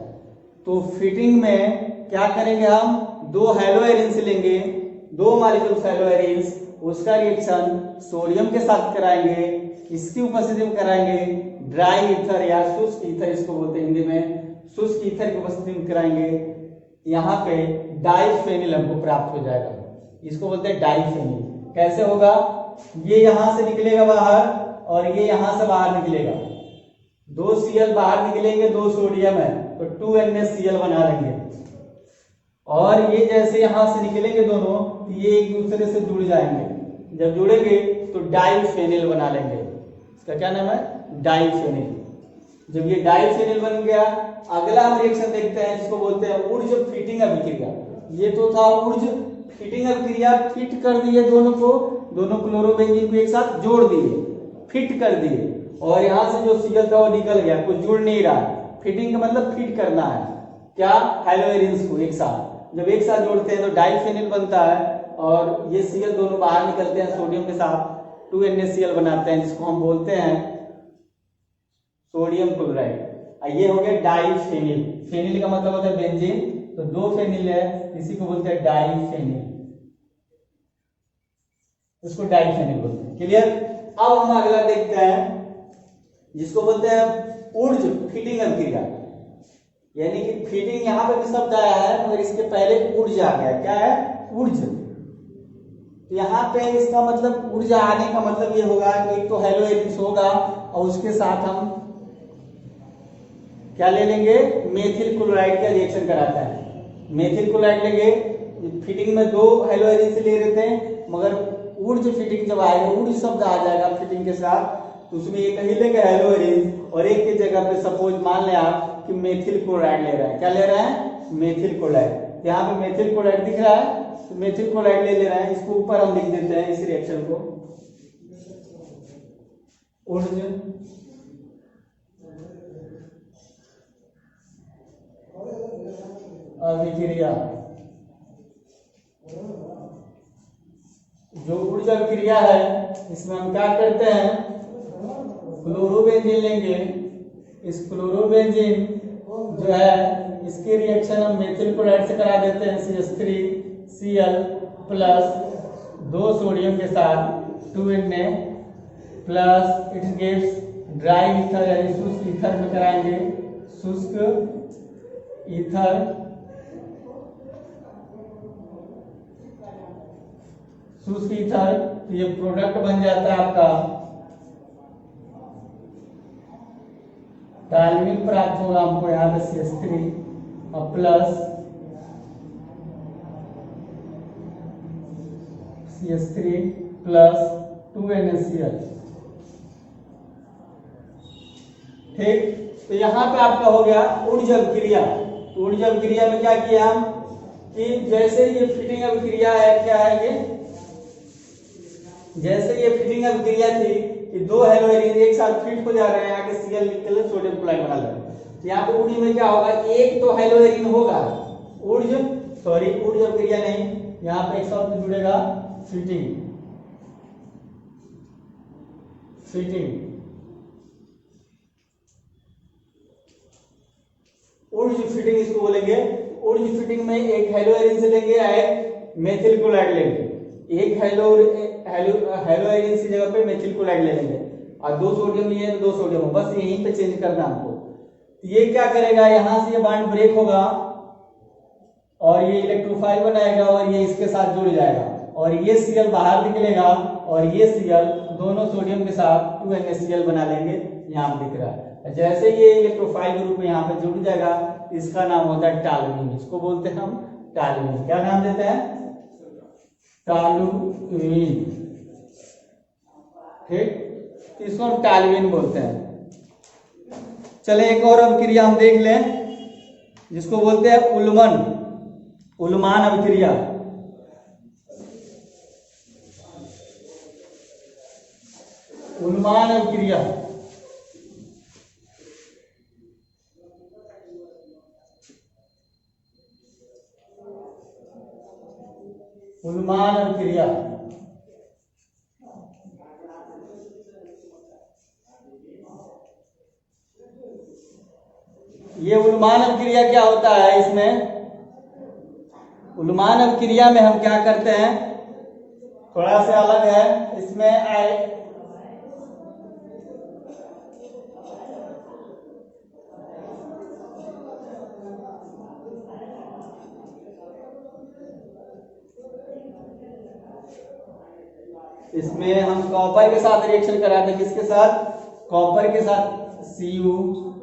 तो फिटिंग में क्या करेंगे, हम दो हैलोएरिन से लेंगे, दो मॉलिक्यूल्स हैलोएरिन, उसका रिएक्शन सोडियम के साथ कराएंगे, इसकी उपस्थिति में कराएंगे, ड्राई ईथर या शुष्क ईथर इसको बोलते हैं हिंदी में, शुष्क ईथर की उपस्थिति में कराएंगे। यहाँ पे डाइफेनिल हमको प्राप्त हो जाएगा, इसको बोलते हैं डाइफेनिल। कैसे होगा, ये यहां से निकलेगा बाहर और ये यहां से बाहर निकलेगा, दो Cl बाहर निकलेंगे, दो सोडियम है तो 2NaCl बना लेंगे और ये जैसे यहां से निकलेंगे दोनों तो ये एक दूसरे से जुड़ जाएंगे, जब जुड़ेंगे तो डाइफेनिल बना लेंगे। इसका क्या नाम है, डाइफेनिल। जब ये डाइफेनिल बन गया, अगला हम रिएक्शन देखते हैं जिसको बोलते हैं ऊर्ज फिटिंग अभिक्रिया। ये तो था ऊर्ज फिटिंग अभिक्रिया, फिट कर दिए दोनों को, दोनों क्लोरोबेंजीन को एक साथ जोड़ दिए, फिट कर दिए और यहां से जो Cl था वो निकल गया, कुछ जुड़ नहीं रहा। फिटिंग का मतलब फिट करना है क्या, हैलोएरिन्स को एक साथ। जब एक साथ जोड़ते हैं तो डाइफेनिल बनता है और ये Cl दोनों बाहर निकलते हैं सोडियम के साथ, 2NaCl बनाते हैं जिसको हम बोलते हैं सोडियम क्लोराइड। ये हो गया डाइफेनिल। फेनिल का मतलब होता है बेंजीन, तो दो फेनिल है, इसी को बोलते हैं डाइफेनिल, इसको डाइफेनिल बोलते हैं। क्लियर। अब हम अगला देखते हैं जिसको बोलते हैं ऊर्ज फिटिंग अभिक्रिया, यानी कि फिटिंग यहाँ पे भी शब्द आया है मगर इसके पहले ऊर्जा आ गया। क्या है, ऊर्ज। तो यहाँ पे इसका मतलब ऊर्जा आने का मतलब ये होगा कि एक तो हैलोएरिन होगा और उसके साथ हम क्या ले लेंगे, मेथिल क्लोराइड का रिएक्शन कराता है। मेथिल क्लोराइड लेंगे, फिटिंग में दो हैलोएरिन से ले रहे थे मगर ऊर्ज फिटिंग जब आएगा, ऊर्ज शब्द आ जाएगा फिटिंग के साथ, तो उसमें एक ही लेंगे हैलोएरिन और एक की जगह पे सपोज मान लें आप कि मेथिल क्लोराइड ले रहा है। क्या ले रहा है, मेथिल क्लोराइड। यहाँ पे मेथिल क्लोराइड दिख रहा है तो मेथिल क्लोराइड ले रहा है, इसको ऊपर हम लिख देते हैं इस रिएक्शन को ऊर्ज अभिक्रिया। जो ऊर्जा अभिक्रिया है इसमें हम क्या करते हैं, क्लोरोबेंजीन लेंगे, इस क्लोरोबेंजीन जो है इसके रिएक्शन हम मेथिल क्लोराइड से करा देते हैं, CH3Cl प्लस दो सोडियम के साथ 2Na plus it gives dry ether यानी शुष्क ईथर में कराएंगे, शुष्क ईथर, शुष्क ईथर, तो ये प्रोडक्ट बन जाता है आपका डाल्विन प्राप्त होगा हमको यहाँ पे CH3 और प्लस CH3 प्लस 2NaCl। ठीक, तो यहाँ पे आपका हो गया ऊर्जा अभिक्रिया। तो ऊर्जा अभिक्रिया में क्या किया हम कि जैसे ये फिटिंग अभिक्रिया है, क्या है ये, जैसे ये फिटिंग अभिक्रिया थी कि दो हैलोएरिन एक साथ फिट हो जा रहे हैं, आगे Cl निकल सोडियम क्लोराइड बना ले। तो यहाँ पे ऊर्ज में क्या होगा, एक तो हैलोएरिन होगा, ऊर्ज ऊर्ज अभिक्रिया नहीं, यहाँ पे एक शब्द जुड़ेगा फिटिंग, फिटिंग ऊर्ज फिटिंग इसको बोलेंगे ऊर्ज फिटिंग में एक हेलो एरिन से लेंगे, एक मेथिल क्लोराइड लेंगे। एक हेलो एरिन की जगह पे मेथिल क्लोराइड ले लेंगे और 2 सोडियम लिए तो 2 सोडियम, बस यहीं पे चेंज करना हमको। तो ये क्या करेगा, यहां से ये बॉन्ड ब्रेक होगा और ये इलेक्ट्रोफाइल बनाएगा और ये इसके साथ जुड़ जाएगा और ये Cl बाहर निकलेगा और ये Cl दोनों सोडियम के साथ 2NaCl बना लेंगे, यहाँ पे दिख रहा है। जैसे ये इलेक्ट्रोफाइल ग्रुप यहाँ पे जुड़ जाएगा, इसका नाम होता है टॉल्यूइन। इसको बोलते हैं हम टॉल्यूइन। क्या नाम देते हैं? टॉल्यूइन। ठीक, इसको हम टॉल्यूइन बोलते हैं। चले एक और अभिक्रिया हम देख लें जिसको बोलते हैं उल्मान अभिक्रिया। उल्मान अभिक्रिया उल्मान अभिक्रिया ये उल्मान अभिक्रिया क्या होता है? इसमें उल्मान अभिक्रिया में हम क्या करते हैं, थोड़ा सा अलग है। इसमें इसमें हम कॉपर के साथ रिएक्शन कराते हैं। किसके साथ? कॉपर के साथ Cu,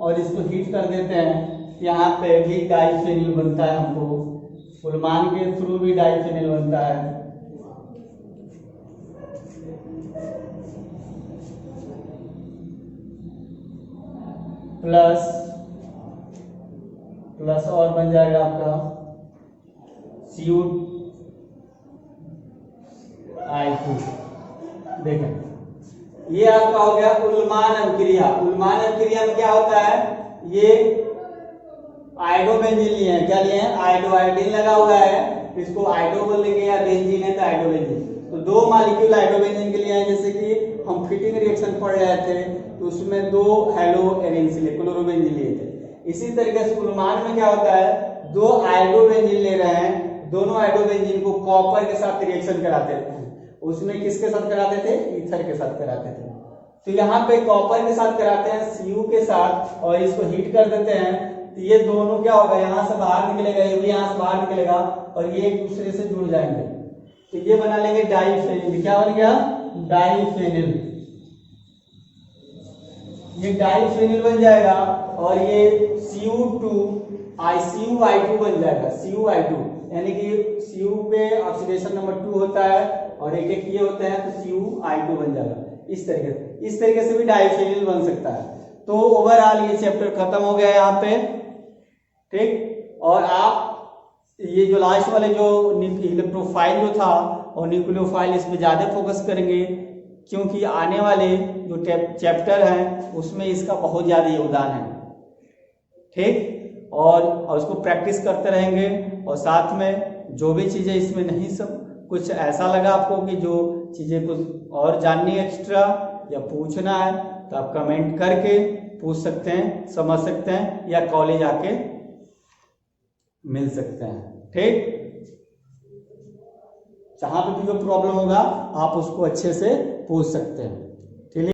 और इसको हीट कर देते हैं। यहाँ पे भी डाइफेनिल बनता है। हमको उल्मान के थ्रू भी डाइफेनिल बनता है। प्लस और बन जाएगा आपका Cu I2। देखें, ये आपका हो गया उल्मान अभिक्रिया। उल्मान अभिक्रिया में क्या होता है, ये आयोडोबेंजीन लिए हैं। क्या लिए हैं? आयोडीन लगा हुआ है, इसको आयोडो बोल देंगे या बेंजीन है तो आयोडोबेंजीन। तो 2 मॉलिक्यूल आयोडोबेंजीन के लिए हैं। जैसे कि हम फिटिंग रिएक्शन पढ़ रहे थे तो उसमें 2 हेलो एरिन लिए, क्लोरोबेंजीन लिए थे। इसी तरीके से उल्मान में क्या होता है, 2 आयोडोबेंजीन ले रहे हैं, दोनों आयोडोबेंजीन को कॉपर के साथ रिएक्शन कराते थे। उसमें किसके साथ कराते थे? ईथर के साथ कराते थे। तो यहाँ पे कॉपर के साथ कराते हैं Cu के साथ और इसको हीट कर देते हैं। तो ये दोनों क्या होगा, यहाँ से बाहर निकलेगा, ये भी यहाँ से बाहर निकलेगा और ये एक दूसरे से जुड़ जाएंगे। तो ये बना लेंगे डाइफेनिल। क्या बन गया? डाइफेनिल। ये डाइफेनिल बन जाएगा और ये Cu2I2 बन जाएगा। Cu2 यानी कि Cu पे ऑक्सीडेशन नंबर 2 होता है और एक एक ये होता है तो Cu2 बन जाएगा। इस तरीके से भी डाइफेनिल बन सकता है। तो ओवरऑल ये चैप्टर खत्म हो गया यहाँ पे। ठीक, और आप ये जो लास्ट वाले जो इलेक्ट्रोफाइल जो था और न्यूक्लियोफाइल, इस पे ज्यादा फोकस करेंगे क्योंकि आने वाले जो चैप्टर हैं उसमें इसका बहुत ज्यादा योगदान है। ठीक, और उसको प्रैक्टिस करते रहेंगे। और साथ में जो भी चीजें इसमें नहीं, सब कुछ ऐसा लगा आपको कि जो चीजें कुछ और जाननी है एक्स्ट्रा या पूछना है तो आप कमेंट करके पूछ सकते हैं, समझ सकते हैं या कॉलेज आके मिल सकते हैं। ठीक, जहां पे भी कोई प्रॉब्लम होगा आप उसको अच्छे से पूछ सकते हैं।